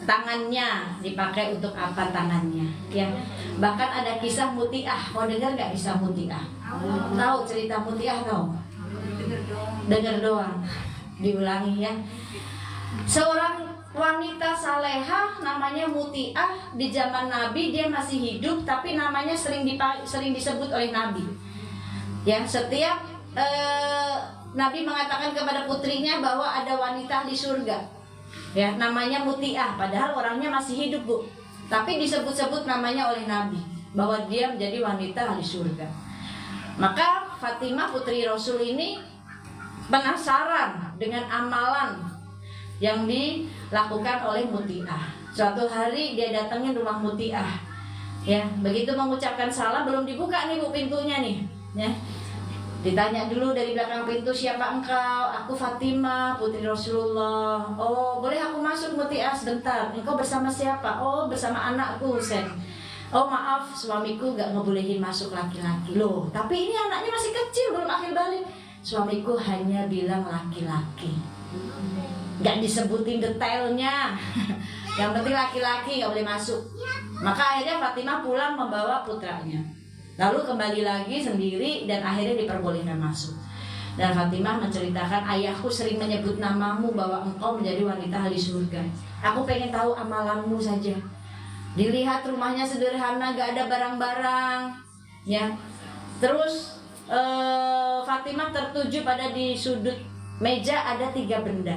tangannya, dipakai untuk apa tangannya ya. Bahkan ada kisah Mutiah. Mau dengar nggak kisah Mutiah? Tahu cerita Mutiah tahu? Dengar doang. Diulangi ya. Seorang wanita salehah namanya Mutiah, di zaman Nabi dia masih hidup, tapi namanya sering disebut oleh Nabi. Ya, setiap Nabi mengatakan kepada putrinya bahwa ada wanita di surga. Ya, namanya Mutiah, padahal orangnya masih hidup Bu. Tapi disebut-sebut namanya oleh Nabi bahwa dia menjadi wanita di surga. Maka Fatimah putri Rasul ini penasaran dengan amalan yang dilakukan oleh Mutiah. Suatu hari dia datangin rumah Mutiah. Ya, begitu mengucapkan salam belum dibuka nih Bu pintunya nih, ya. Ditanya dulu dari belakang pintu, siapa engkau? Aku Fatimah, putri Rasulullah. Oh, boleh aku masuk Mutiah sebentar? Engkau bersama siapa? Oh, bersama anakku Husain. Oh maaf, suamiku gak ngebolehin masuk laki-laki. Loh, tapi ini anaknya masih kecil, belum akil balik. Suamiku hanya bilang laki-laki, gak disebutin detailnya. Yang penting laki-laki gak boleh masuk. Maka akhirnya Fatimah pulang membawa putranya. Lalu kembali lagi sendiri dan akhirnya diperbolehkan masuk. Dan Fatimah menceritakan, ayahku sering menyebut namamu bahwa engkau menjadi wanita ahli surga. Aku pengen tahu amalanmu saja. Dilihat rumahnya sederhana, gak ada barang-barang, ya. Terus Fatimah tertuju pada di sudut meja ada 3 benda: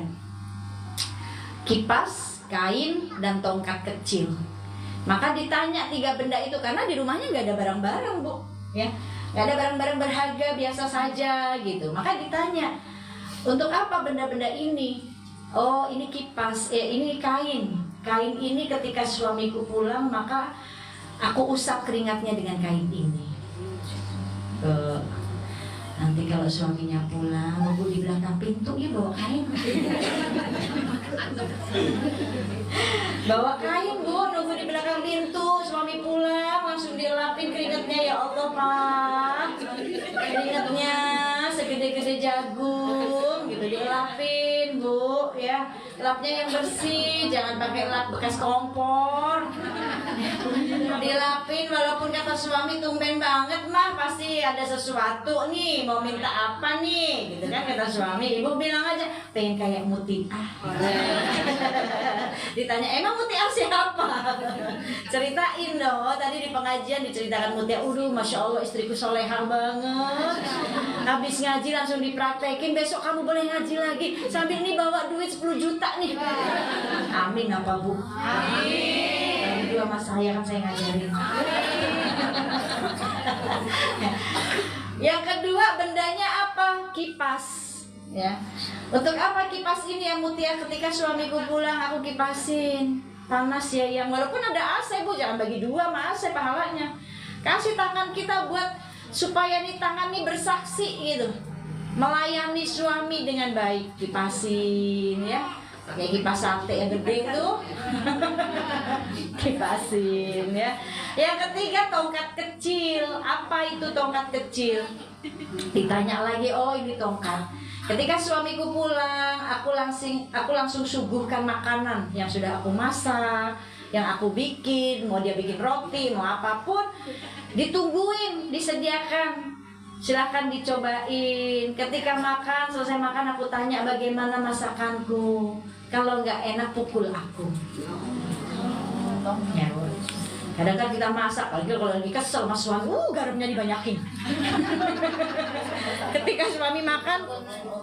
kipas, kain, dan tongkat kecil. Maka ditanya 3 benda itu, karena di rumahnya gak ada barang-barang Bu, ya, gak ada barang-barang berharga, biasa saja gitu. Maka ditanya, untuk apa benda-benda ini? Oh ini kipas, ini kain. Kain ini ketika suamiku pulang maka aku usap keringatnya dengan kain ini. Nanti kalau suaminya pulang, nunggu di belakang pintu, ya bawa kain. Bawa kain Bu, nunggu di belakang pintu, suami pulang langsung dilapin keringatnya. Ya Allah Pak, keringatnya segede-gede jagung gitu, dilapin Bu ya. Lapnya yang bersih, jangan pakai lap bekas kompor. Dilapin, walaupun kata suami tumben banget mah pasti ada sesuatu nih, mau minta apa nih gitu kan kata suami. Ibu bilang aja pengen kayak Mutiah. Ditanya emang Mutiah siapa? Ceritain dong. Tadi di pengajian diceritakan Mutiah. Masya Allah istriku solehah banget. Habis ngaji langsung dipraktekin, besok kamu boleh ngaji lagi sambil ini bawa duit 10 juta nih. Amin apa Bu? Amin. Dua mas saya kan saya ngajarin. Yang kedua bendanya apa? Kipas. Ya. Untuk apa kipas ini yang Mutiah? Ketika suamiku pulang aku kipasin. Panas ya yang walaupun ada AC Bu, jangan bagi 2 sama AC pahalanya. Kasih tangan kita buat supaya nih tangan nih bersaksi gitu, melayani suami dengan baik. Kipasin ya, kayak kipas sate yang gede tuh. Kipasin ya. Yang ketiga tongkat kecil. Apa itu tongkat kecil? Ditanya lagi, oh ini tongkat. Ketika suamiku pulang, aku langsung suguhkan makanan yang sudah aku masak, yang aku bikin, mau dia bikin roti, mau apapun, ditungguin, disediakan. Silakan dicobain. Ketika makan, selesai makan aku tanya bagaimana masakanku. Kalau nggak enak pukul aku. Ya. Kadang-kadang kita masak, kalau lagi kesel sama suami, garamnya dibanyakin. Ketika suami makan,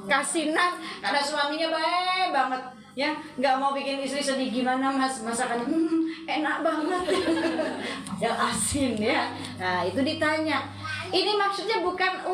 kasinan, karena suaminya baik banget, ya, nggak mau bikin istri sedih. Gimana mas masakannya? Enak banget, ya asin ya. Nah itu ditanya. Ini maksudnya bukan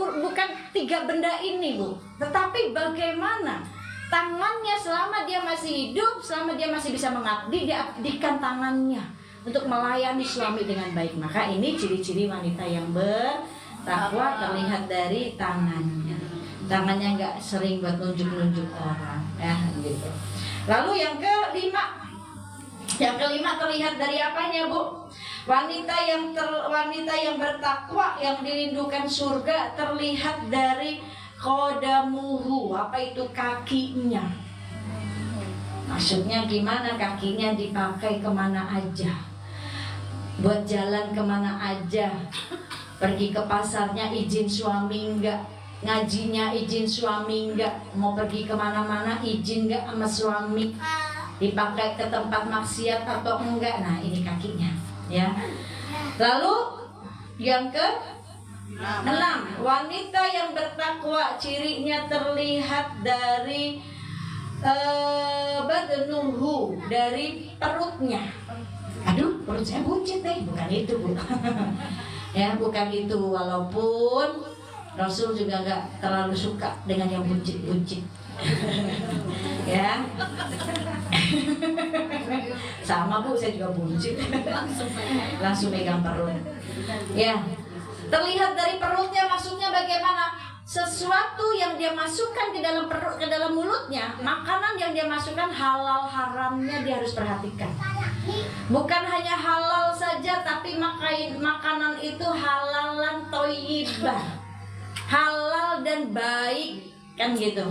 3 benda ini bu, tetapi bagaimana tangannya selama dia masih hidup, selama dia masih bisa mengabdi, dia abdikan tangannya untuk melayani suami dengan baik. Maka ini ciri-ciri wanita yang bertakwa terlihat dari tangannya. Tangannya nggak sering buat nunjuk-nunjuk orang, ya gitu. Lalu yang kelima terlihat dari apanya bu? Wanita yang bertakwa, yang dirindukan surga, terlihat dari qadamuhu. Apa itu? Kakinya. Maksudnya gimana? Kakinya dipakai kemana aja, buat jalan kemana aja. Pergi ke pasarnya izin suami enggak, ngajinya izin suami enggak, mau pergi kemana-mana izin enggak sama suami, dipakai ke tempat maksiat atau enggak. Nah ini kakinya ya. Lalu yang ke-6, wanita yang bertakwa cirinya terlihat dari badnuhu, dari perutnya. Aduh, perut saya buncit deh. Bukan itu bu. Ya, bukan itu. Walaupun Rasul juga nggak terlalu suka dengan yang buncit-buncit. Ya. Sama bu, saya juga buncit. Langsung megang perut. Ya. Terlihat dari perutnya, maksudnya bagaimana? Sesuatu yang dia masukkan ke dalam perut, ke dalam mulutnya, makanan yang dia masukkan, halal haramnya dia harus perhatikan. Bukan hanya halal saja, tapi makanan itu halalan thayyibah, halal dan baik, kan gitu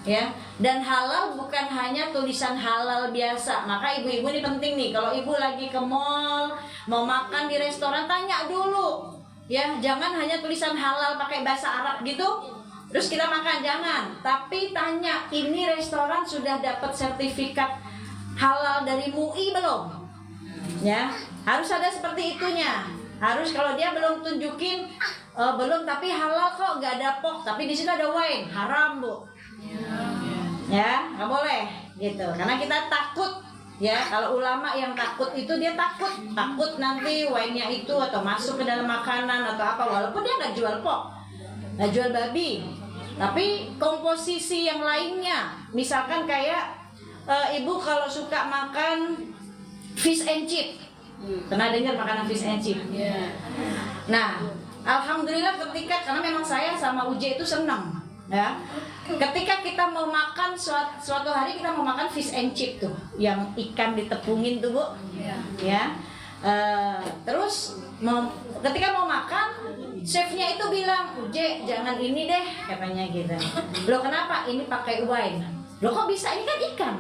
ya. Dan halal bukan hanya tulisan halal biasa. Maka ibu-ibu ini penting nih, kalau ibu lagi ke mall, mau makan di restoran, tanya dulu ya, jangan hanya tulisan halal pakai bahasa Arab gitu terus kita makan, jangan. Tapi tanya, ini restoran sudah dapat sertifikat halal dari MUI belum? Ya, harus ada seperti itunya. Harus, kalau dia belum tunjukin belum, tapi halal kok, nggak ada pok, tapi di situ ada wine, haram bu. Ya, nggak boleh gitu. Karena kita takut. Ya, kalau ulama yang takut itu dia takut nanti wine-nya itu atau masuk ke dalam makanan atau apa, walaupun dia nggak jual pok, nggak jual babi, tapi komposisi yang lainnya, misalkan kayak ibu kalau suka makan fish and chip, pernah dengar makanan fish and chip? Nah, alhamdulillah karena memang saya sama Uje itu senang. Ya, ketika kita mau makan suatu hari kita mau makan fish and chip tuh, yang ikan ditepungin tuh bu, ya. Terus ketika mau makan, chefnya itu bilang, Uje jangan ini deh, katanya gitu. Loh kenapa? Ini pakai wine. Loh kok bisa? Ini kan ikan.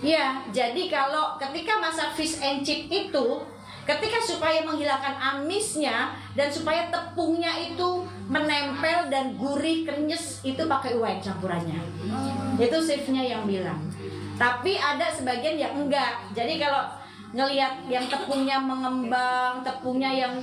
Ya, jadi kalau ketika masak fish and chip itu, ketika supaya menghilangkan amisnya dan supaya tepungnya itu menempel dan gurih krenyes, itu pakai wine campurannya. Itu chefnya yang bilang. Tapi ada sebagian yang enggak. Jadi kalau ngelihat yang tepungnya mengembang, tepungnya yang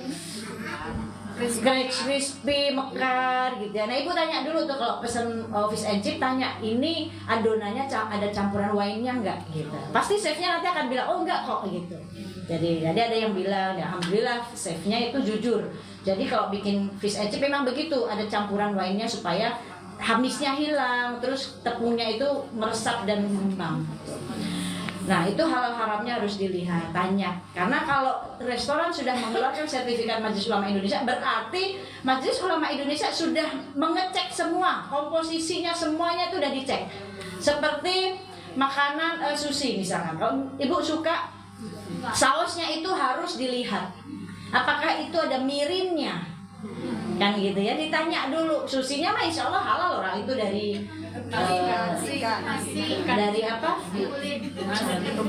crispy, mekar gitu ya. Nah ibu tanya dulu tuh kalau pesen fish and chip, tanya ini adonannya ada campuran wine-nya enggak gitu. Pasti chefnya nanti akan bilang oh enggak kok gitu. Jadi ada yang bilang, ya, alhamdulillah chefnya itu jujur. Jadi kalau bikin fish and chip memang begitu, ada campuran wine-nya supaya hamisnya hilang, terus tepungnya itu meresap dan mengembang. Nah itu halal haramnya harus dilihat, tanya. Karena kalau restoran sudah mengeluarkan sertifikat Majelis Ulama Indonesia, berarti Majelis Ulama Indonesia sudah mengecek semua, komposisinya semuanya itu sudah dicek. Seperti makanan sushi misalkan, kalau ibu suka sausnya itu harus dilihat apakah itu ada mirinnya, kan gitu ya, ditanya dulu. Susinya mah insya Allah halal, orang itu dari dari apa?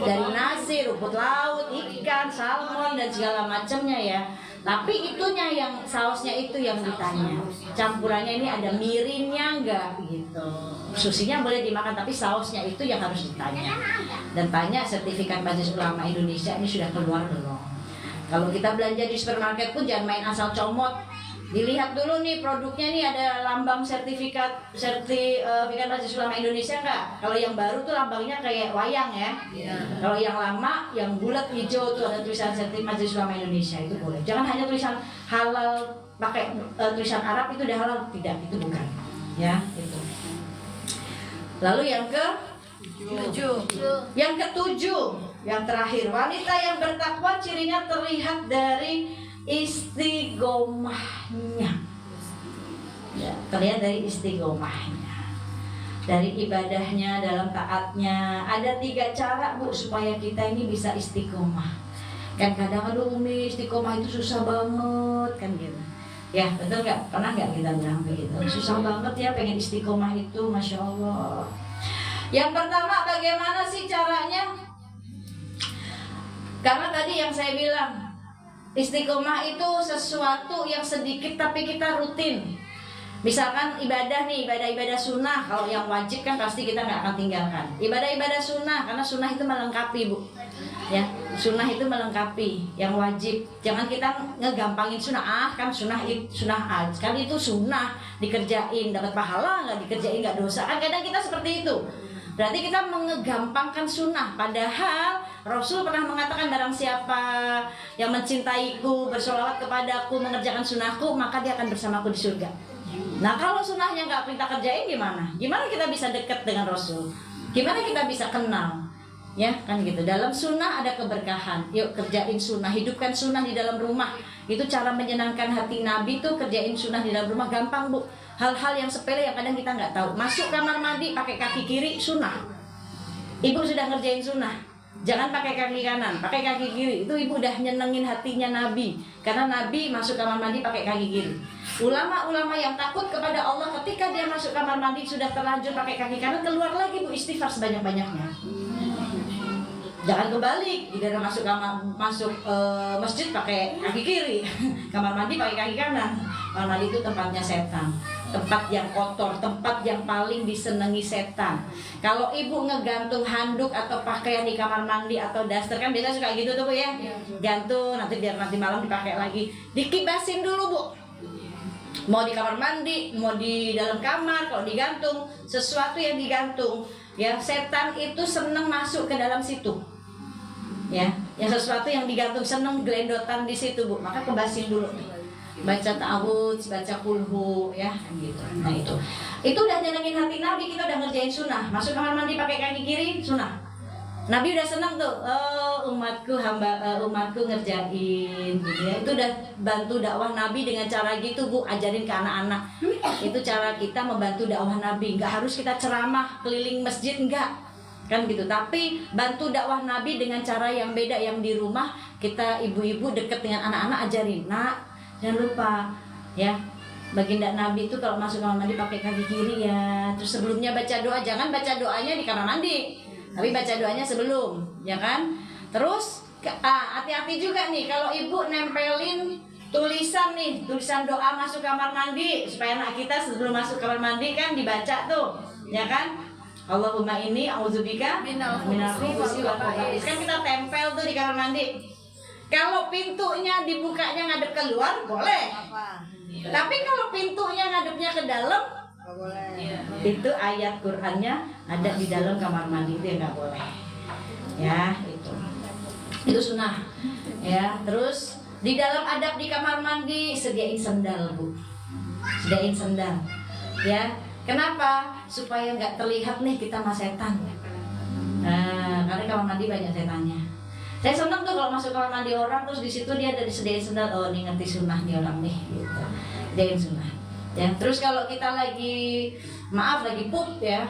Dari nasi, rumput laut, ikan, salmon dan segala macamnya ya. Tapi itunya yang sausnya itu yang ditanya. Campurannya ini ada mirinnya enggak gitu. Susinya boleh dimakan tapi sausnya itu yang harus ditanya. Dan tanya sertifikat Majelis Ulama Indonesia ini sudah keluar belum. Kalau kita belanja di supermarket pun jangan main asal comot. Dilihat dulu nih produknya nih ada lambang sertifikat Majelis Ulama Indonesia enggak? Kalau yang baru tuh lambangnya kayak wayang ya. Kalau yang lama yang bulat hijau tuh ada tulisan sertifikat Majelis Ulama Indonesia, itu boleh. Jangan hanya tulisan halal pakai tulisan Arab itu udah halal, tidak, itu bukan. Ya, itu. Lalu yang ketujuh, yang terakhir, wanita yang bertakwa cirinya terlihat dari istiqomahnya. Ya, terlihat dari istiqomahnya, dari ibadahnya, dalam taatnya. Ada 3 cara Bu supaya kita ini bisa istiqomah. Kan kadang aduh Umi istiqomah itu susah banget kan gitu. Ya betul nggak? Pernah nggak kita bilang begitu? Susah banget ya pengen istiqomah itu, Masya Allah. Yang pertama, bagaimana sih caranya? Karena tadi yang saya bilang, istiqomah itu sesuatu yang sedikit tapi kita rutin. Misalkan ibadah nih, ibadah sunnah. Kalau yang wajib kan pasti kita nggak akan tinggalkan. Ibadah sunnah, karena sunnah itu melengkapi Bu. Ya, sunnah itu melengkapi yang wajib. Jangan kita ngegampangin sunnah. Kan sunnah kan itu sunnah dikerjain dapat pahala, nggak dikerjain nggak dosa. Kan kadang kita seperti itu. Berarti kita mengegampangkan sunnah. Padahal Rasul pernah mengatakan barang siapa yang mencintaiku, bersolawat kepadaku, mengerjakan sunnahku, maka dia akan bersamaku di surga. Nah kalau sunnahnya nggak kita kerjain gimana? Gimana kita bisa dekat dengan Rasul? Gimana kita bisa kenal? Ya kan gitu. Dalam sunnah ada keberkahan. Yuk kerjain sunnah, hidupkan sunnah di dalam rumah. Itu cara menyenangkan hati Nabi tuh, kerjain sunnah di dalam rumah. Gampang Bu. Hal-hal yang sepele yang kadang kita nggak tahu. Masuk kamar mandi pakai kaki kiri, sunnah. Ibu sudah ngerjain sunnah. Jangan pakai kaki kanan, pakai kaki kiri. Itu ibu udah nyenengin hatinya Nabi. Karena Nabi masuk kamar mandi pakai kaki kiri. Ulama-ulama yang takut kepada Allah, ketika dia masuk kamar mandi sudah terlanjur pakai kaki kanan, keluar lagi Bu, istighfar sebanyak-banyaknya. Jangan kebalik, tidak masuk masjid pakai kaki kiri, kamar mandi pakai kaki kanan. Kamar mandi itu tempatnya setan, tempat yang kotor, tempat yang paling disenangi setan. Kalau ibu ngegantung handuk atau pakaian di kamar mandi atau daster, kan biasa suka gitu tuh Bu ya, gantung nanti biar nanti malam dipakai lagi, dikibasin dulu Bu. Mau di kamar mandi, mau di dalam kamar, kalau digantung sesuatu yang digantung, ya setan itu senang masuk ke dalam situ. Ya, yang sesuatu yang digantung seneng gelendotan di situ Bu, maka kebasin dulu, baca ta'awudz, baca kulhu, ya gitu. Nah itu udah nyenengin hati Nabi. Kita udah ngerjain sunnah, masuk kamar mandi pakai kaki kiri, sunnah. Nabi udah seneng tuh, umatku ngerjain, gitu ya. Itu udah bantu dakwah Nabi dengan cara gitu Bu, ajarin ke anak-anak. Itu cara kita membantu dakwah Nabi. Nggak harus kita ceramah keliling masjid, enggak. Kan gitu, tapi bantu dakwah Nabi dengan cara yang beda. Yang di rumah kita ibu-ibu deket dengan anak-anak, ajarin, nak jangan lupa ya, baginda Nabi itu kalau masuk kamar mandi pakai kaki kiri ya. Terus sebelumnya baca doa, jangan baca doanya di kamar mandi, tapi baca doanya sebelum, ya kan. Terus hati-hati juga nih kalau ibu nempelin tulisan doa masuk kamar mandi, supaya anak kita sebelum masuk kamar mandi kan dibaca tuh, ya kan. Allahumma inni a'udzubika minal khubuthi wal khaba'is. Kan kita tempel tuh di kamar mandi. Kalau pintunya dibukanya ngadep keluar boleh. Tapi kalau pintunya ngadepnya ke dalam boleh. Itu ayat Qur'annya ada di dalam kamar mandi, itu nggak boleh. Ya, itu sunnah. Ya, terus di dalam adab di kamar mandi sediain sendal Bu. Sediain sendal. Ya. Kenapa? Supaya nggak terlihat nih kita sama setan. Nah, karena kamar mandi banyak setannya. Saya seneng tuh kalau masuk kamar mandi orang, terus di situ dia ada disediain sendal. Oh, ini ngerti sunnah nih orang nih, gitu. Sediain sunnah. Ya, terus kalau kita lagi pup ya,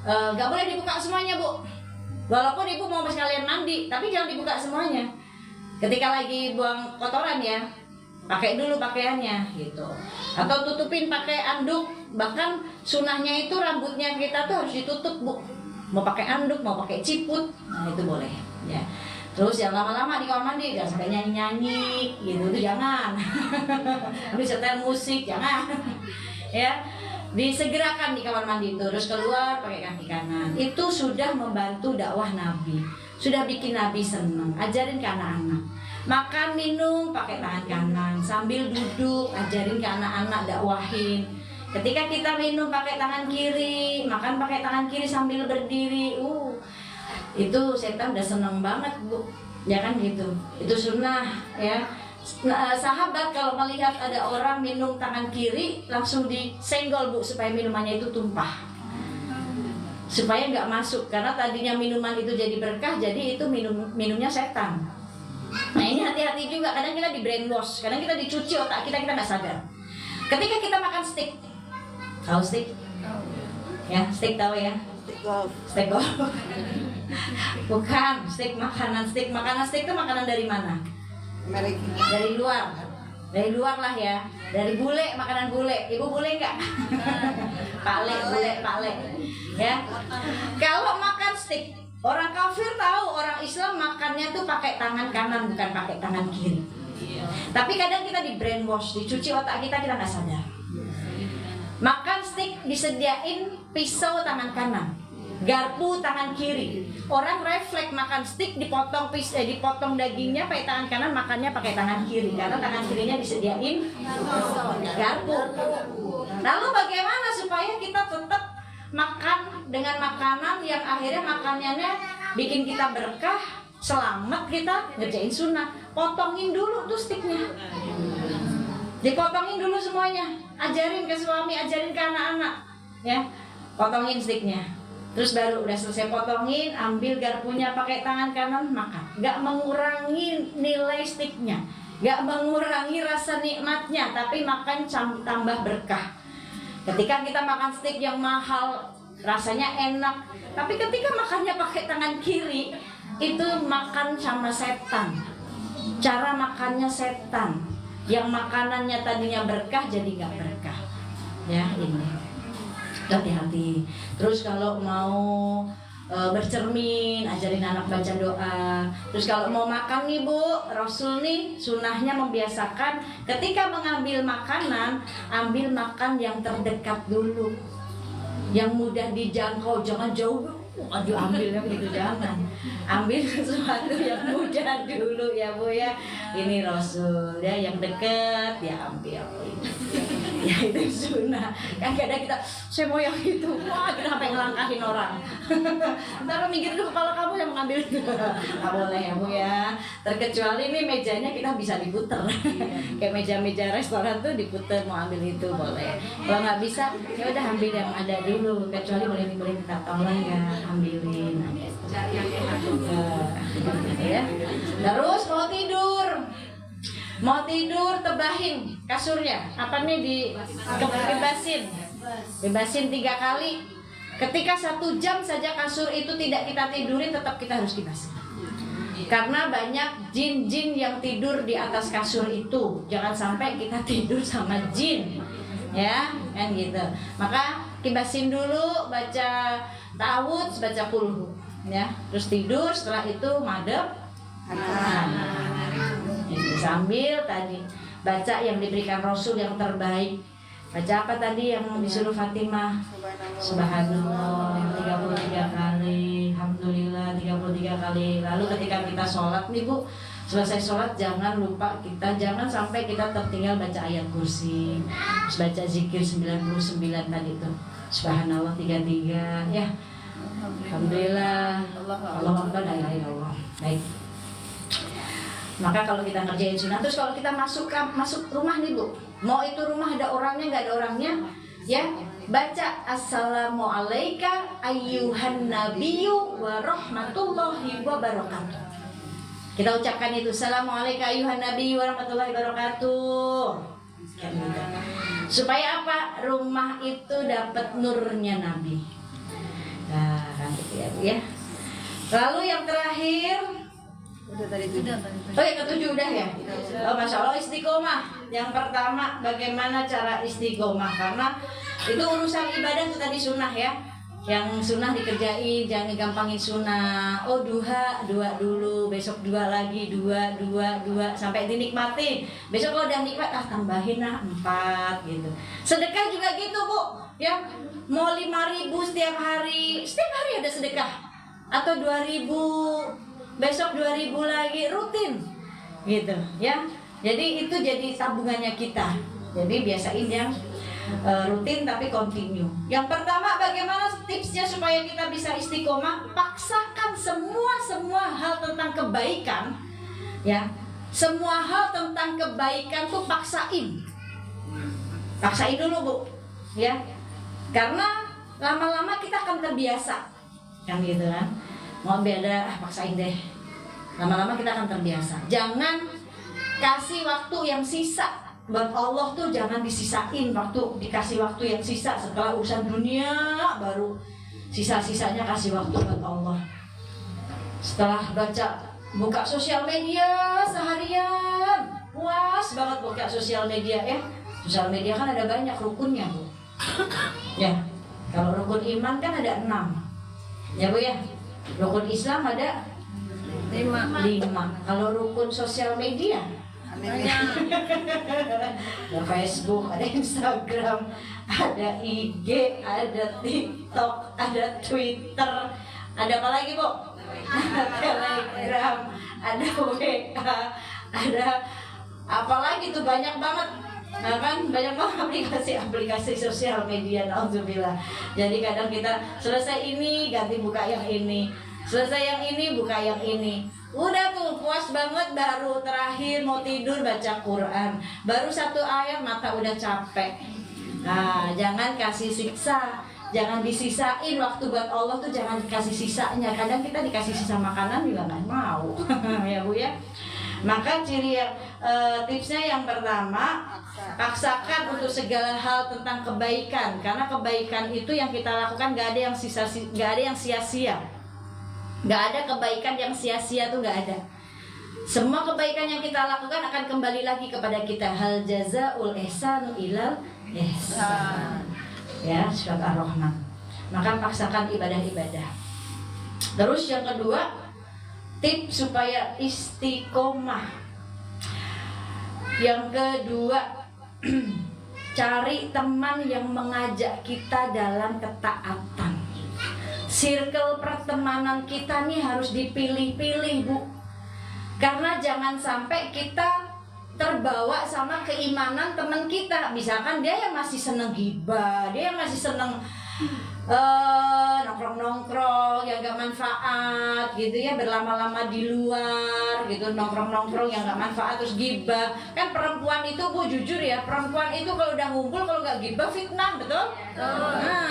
nggak boleh dibuka semuanya Bu. Walaupun ibu mau sekalian mandi, tapi jangan dibuka semuanya. Ketika lagi buang kotoran ya, pakai dulu pakaiannya gitu. Atau tutupin pakai anduk. Bahkan sunahnya itu rambutnya kita tuh harus ditutup, Bu. Mau pakai anduk, mau pakai ciput, nah itu boleh ya. Terus yang lama-lama di kamar mandi jangan sampai nyanyi-nyanyi gitu, itu jangan. Habis setel musik jangan. Ya. Disegerakan di kamar mandi, terus keluar pakai kaki kanan. Itu sudah membantu dakwah Nabi. Sudah bikin Nabi senang. Ajarin ke anak-anak. Makan minum pakai tangan kanan, sambil duduk ajarin ke anak-anak, dakwahin. Ketika kita minum pakai tangan kiri, makan pakai tangan kiri sambil berdiri. Itu setan udah seneng banget, Bu. Ya kan gitu. Itu sunnah ya. Nah, sahabat kalau melihat ada orang minum tangan kiri langsung disenggol, Bu, supaya minumannya itu tumpah. Supaya nggak masuk, karena tadinya minuman itu jadi berkah, jadi itu minumnya setan. Nah ini hati-hati juga, kadang kita di brainwash, kadang kita dicuci otak kita nggak sadar. Ketika kita makan steak, tahu steak? Ya, steak tahu ya? Steak golf. Bukan, steak makanan steak itu makanan dari mana? Dari luar lah ya, dari bule, makanan bule. Ibu bule nggak? Pale ya. Kalau makan steak, orang kafir tahu, orang Islam makannya tuh pakai tangan kanan, bukan pakai tangan kiri. Tapi kadang kita di brainwash, dicuci otak kita nggak sadar. Makan steak disediain pisau tangan kanan, garpu tangan kiri. Orang refleks makan steak dipotong dagingnya pakai tangan kanan, makannya pakai tangan kiri karena tangan kirinya disediain garpu. Lalu bagaimana supaya kita tetap makan dengan makanan yang akhirnya makanannya bikin kita berkah, selamat, kita ngerjain sunnah? Potongin dulu tuh steaknya, dipotongin dulu semuanya. Ajarin ke suami, ajarin ke anak-anak ya, potongin steaknya. Terus baru udah selesai potongin, ambil garpunya pakai tangan kanan, makan. Gak mengurangi nilai steaknya, gak mengurangi rasa nikmatnya, tapi makan tambah berkah. Ketika kita makan steak yang mahal, rasanya enak, tapi ketika makannya pakai tangan kiri, itu makan sama setan. Cara makannya setan. Yang makanannya tadinya berkah jadi gak berkah. Ya ini. Hati-hati. Terus kalau mau bercermin, ajarin anak baca doa. Terus kalau mau makan nih, Bu, Rasul nih sunnahnya membiasakan ketika mengambil makanan, ambil makan yang terdekat dulu, yang mudah dijangkau, jangan jauh. Aduh, ambilnya begitu, jangan. Ambil sesuatu yang mudah dulu ya, Bu ya. Ini Rasul ya, yang dekat ya ambil. Ya itu sunnah. Kan kadang kita, saya mau yang itu, wah kita sampai ngelangkahin orang. Ntar mikir dulu kepala kamu yang mengambil itu. Nggak boleh ya, Bu ya. Terkecuali ini mejanya kita bisa diputer. Kayak meja-meja restoran tuh diputer, mau ambil itu boleh. Kalau nggak bisa, ya udah ambil yang ada dulu. Kecuali boleh minta tolong ya, ambilin. Ya. Terus mau tidur tebahin kasurnya, apa nih, bebasin 3 kali. Ketika 1 jam saja kasur itu tidak kita tidurin, tetap kita harus kibasin. Karena banyak jin-jin yang tidur di atas kasur itu. Jangan sampai kita tidur sama jin, ya kan gitu. Maka kibasin dulu, baca ta'awudz, baca kulhu, ya. Terus tidur, setelah itu madep sambil tadi baca yang diberikan Rasul yang terbaik. Baca apa tadi yang disuruh Fatimah? Subhanallah 33 kali, Alhamdulillah 33 kali. Lalu ketika kita sholat nih, Bu, selesai sholat jangan lupa jangan sampai kita tertinggal baca ayat kursi. Terus baca zikir 99 tadi tuh. Subhanallah 33 ya. Alhamdulillah, Allahu Akbar, la ilaha illallah. Baik. Maka kalau kita ngerjain sunnah, terus kalau kita masuk rumah nih, Bu, mau itu rumah ada orangnya nggak ada orangnya, ya baca assalamualaikum ayyuhan nabiyyu wa rahmatullahi wa barakatuh. Kita ucapkan itu, assalamualaikum ayyuhan nabiyyu wa rahmatullahi wa barakatuh. Supaya apa? Rumah itu dapat nurnya Nabi. Nah, kan gitu ya, Bu ya. Lalu yang terakhir, Oh ya, ketujuh udah ya. Oh, Masya Allah, istiqomah. Yang pertama, bagaimana cara istiqomah? Karena itu urusan ibadah itu tadi sunnah ya. Yang sunnah dikerjain, jangan gampangin sunnah. Oh, dua dulu, besok dua lagi, dua sampai dinikmati. Besok kalau udah nikmat, tambahin lah 4 gitu. Sedekah juga gitu Bu, ya. Mau 5.000 setiap hari ada sedekah. Atau 2.000. Besok 2.000 lagi, rutin gitu ya. Jadi itu jadi tabungannya kita. Jadi biasain yang rutin tapi continue. Yang pertama, bagaimana tipsnya supaya kita bisa istiqomah? Paksakan semua hal tentang kebaikan ya. Semua hal tentang kebaikan tuh paksain dulu Bu ya. Karena lama-lama kita akan terbiasa kan gitu kan. Mau beda, paksain deh. Lama-lama kita akan terbiasa. Jangan kasih waktu yang sisa. Buat Allah tuh jangan disisain waktu. Dikasih waktu yang sisa setelah urusan dunia, baru sisa-sisanya kasih waktu buat Allah. Setelah buka sosial media seharian, puas banget buka sosial media ya. Sosial media kan ada banyak rukunnya Bu. Ya, kalau rukun iman kan ada 6. Ya Bu ya. Rukun Islam ada 5. Kalau rukun sosial media ada Facebook, ada Instagram, ada IG, ada TikTok, ada Twitter, ada apa lagi Bu? Ada Telegram, ada WA, ada apa lagi tuh, banyak banget. Nah kan banyak banget aplikasi sosial media, alhamdulillah. Jadi kadang kita selesai ini ganti buka yang ini, selesai yang ini buka yang ini. Udah tuh puas banget, baru terakhir mau tidur baca Quran, baru 1 ayat mata udah capek. Nah jangan kasih siksa, jangan disisain waktu buat Allah tuh, jangan dikasih sisanya. Kadang kita dikasih sisa makanan juga nggak mau ya Bu ya. Maka tipsnya yang pertama, paksakan untuk segala hal tentang kebaikan. Karena kebaikan itu yang kita lakukan gak ada yang sia-sia. Gak ada kebaikan yang sia-sia tuh gak ada. Semua kebaikan yang kita lakukan akan kembali lagi kepada kita. Hal jazaul ihsanu ilal ihsan. Ya, surat Ar-Rahman. Maka paksakan ibadah-ibadah. Terus yang kedua, tips supaya istiqomah. Yang kedua, cari teman yang mengajak kita dalam ketaatan. Circle pertemanan kita nih harus dipilih-pilih Bu. Karena jangan sampai kita terbawa sama keimanan teman kita. Misalkan dia yang masih seneng gibah, dia yang masih seneng nongkrong-nongkrong yang gak manfaat gitu ya, berlama-lama di luar gitu, nongkrong-nongkrong yang gak manfaat terus gibah. Kan perempuan itu Bu, jujur ya, perempuan itu kalau udah ngumpul kalau gak gibah fitnah, betul? Nah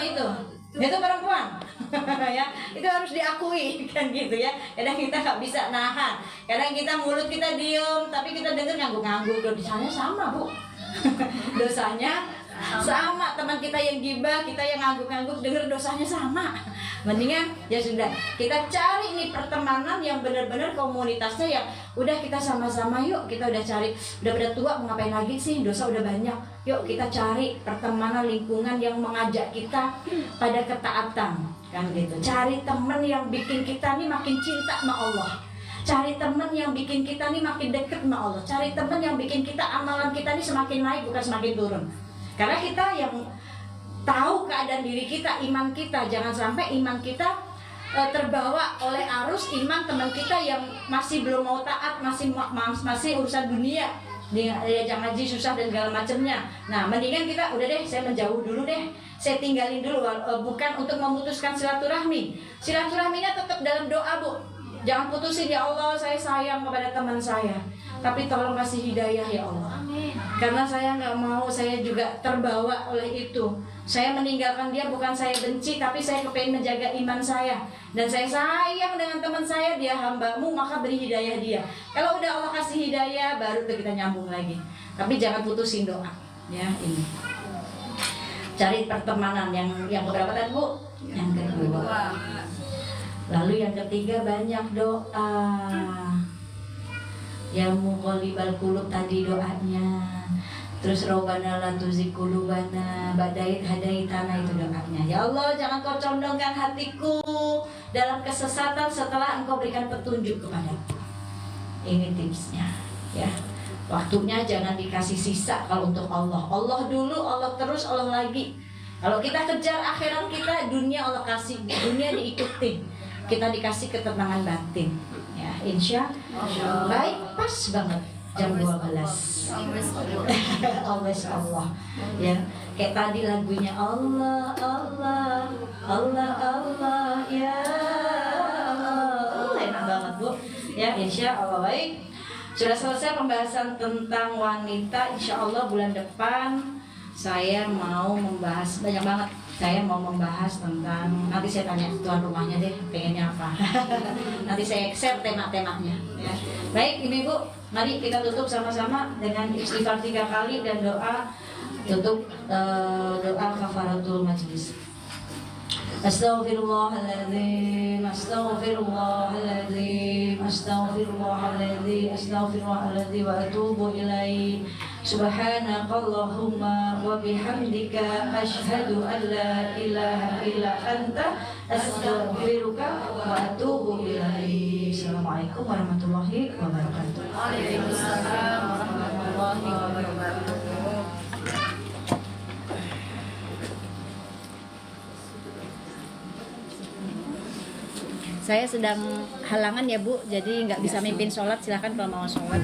itu perempuan ya, itu harus diakui kan gitu ya. Kadang kita gak bisa nahan, kadang kita mulut kita diem tapi kita denger ngangguk-ngangguk. Dosanya sama Bu dosanya sama, teman kita yang gibah, kita yang ngangguk-ngangguk, denger dosanya sama. Mendingan ya sudah, kita cari nih pertemanan yang benar-benar komunitasnya yang udah kita sama-sama, yuk kita udah cari, udah pada tua mau ngapain lagi sih, dosa udah banyak. Yuk kita cari pertemanan lingkungan yang mengajak kita pada ketaatan kan gitu. Cari teman yang bikin kita nih makin cinta sama Allah. Cari teman yang bikin kita nih makin deket sama Allah. Cari teman yang bikin kita, amalan kita nih semakin naik bukan semakin turun. Karena kita yang tahu keadaan diri kita, iman kita. Jangan sampai iman kita terbawa oleh arus iman teman kita yang masih belum mau taat, masih urusan dunia, diajak ngaji susah dan segala macamnya. Nah, mendingan kita udah deh, saya menjauh dulu deh, saya tinggalin dulu. Bukan untuk memutuskan silaturahmi. Silaturahminya tetap dalam doa Bu. Jangan putusin, ya Allah saya sayang kepada teman saya, tapi tolong kasih hidayah ya Allah. Karena saya nggak mau saya juga terbawa oleh itu. Saya meninggalkan dia bukan saya benci, tapi saya kepengen menjaga iman saya. Dan saya sayang dengan teman saya, dia hambamu, maka beri hidayah dia. Kalau udah Allah kasih hidayah, baru tuh kita nyambung lagi. Tapi jangan putusin doa. Ya ini. Cari pertemanan yang berapa tadi Bu? Yang kedua. Lalu yang ketiga, banyak doa. Ya muqallibal qulub tadi doanya. Terus Rabbana la tuzigh qulubana ba'da idh hadaitana itu doanya. Ya Allah, jangan kau condongkan hatiku dalam kesesatan setelah Engkau berikan petunjuk kepadaku. Ini tipsnya, ya. Waktunya jangan dikasih sisa kalau untuk Allah. Allah dulu, Allah terus, Allah lagi. Kalau kita kejar akhirat kita, dunia Allah kasih, dunia diikutin. Kita dikasih ketenangan batin. Ya, insya Allah. Baik, pas banget. Jam 12 Always Allah. Ya, kayak tadi lagunya Allah, Allah, Allah, Allah, ya Allah. Enak banget Bu. Ya, insya Allah. Baik, sudah selesai pembahasan tentang wanita. Insya Allah bulan depan saya mau membahas banyak banget. Saya mau membahas tentang, nanti saya tanya tuan rumahnya deh pengennya apa. Nanti saya share tema-temanya ya. Baik ibu-ibu, mari kita tutup sama-sama dengan istighfar 3 kali dan doa tutup, doa kafaratul majlis. Astaghfirullahaladzim, astaghfirullahaladzim, astaghfirullahaladzim, astaghfirullahaladzim wa atubu ilaih. Subhanakallahumma wa bihamdika asyhadu an la ilaha illa anta astaghfiruka wa atubu ilaih. Assalamualaikum warahmatullahi wabarakatuh.
Waalaikumsalam warahmatullahi wabarakatuh.
Saya sedang halangan ya Bu, jadi nggak bisa mimpin sholat. Silahkan kalau mau sholat.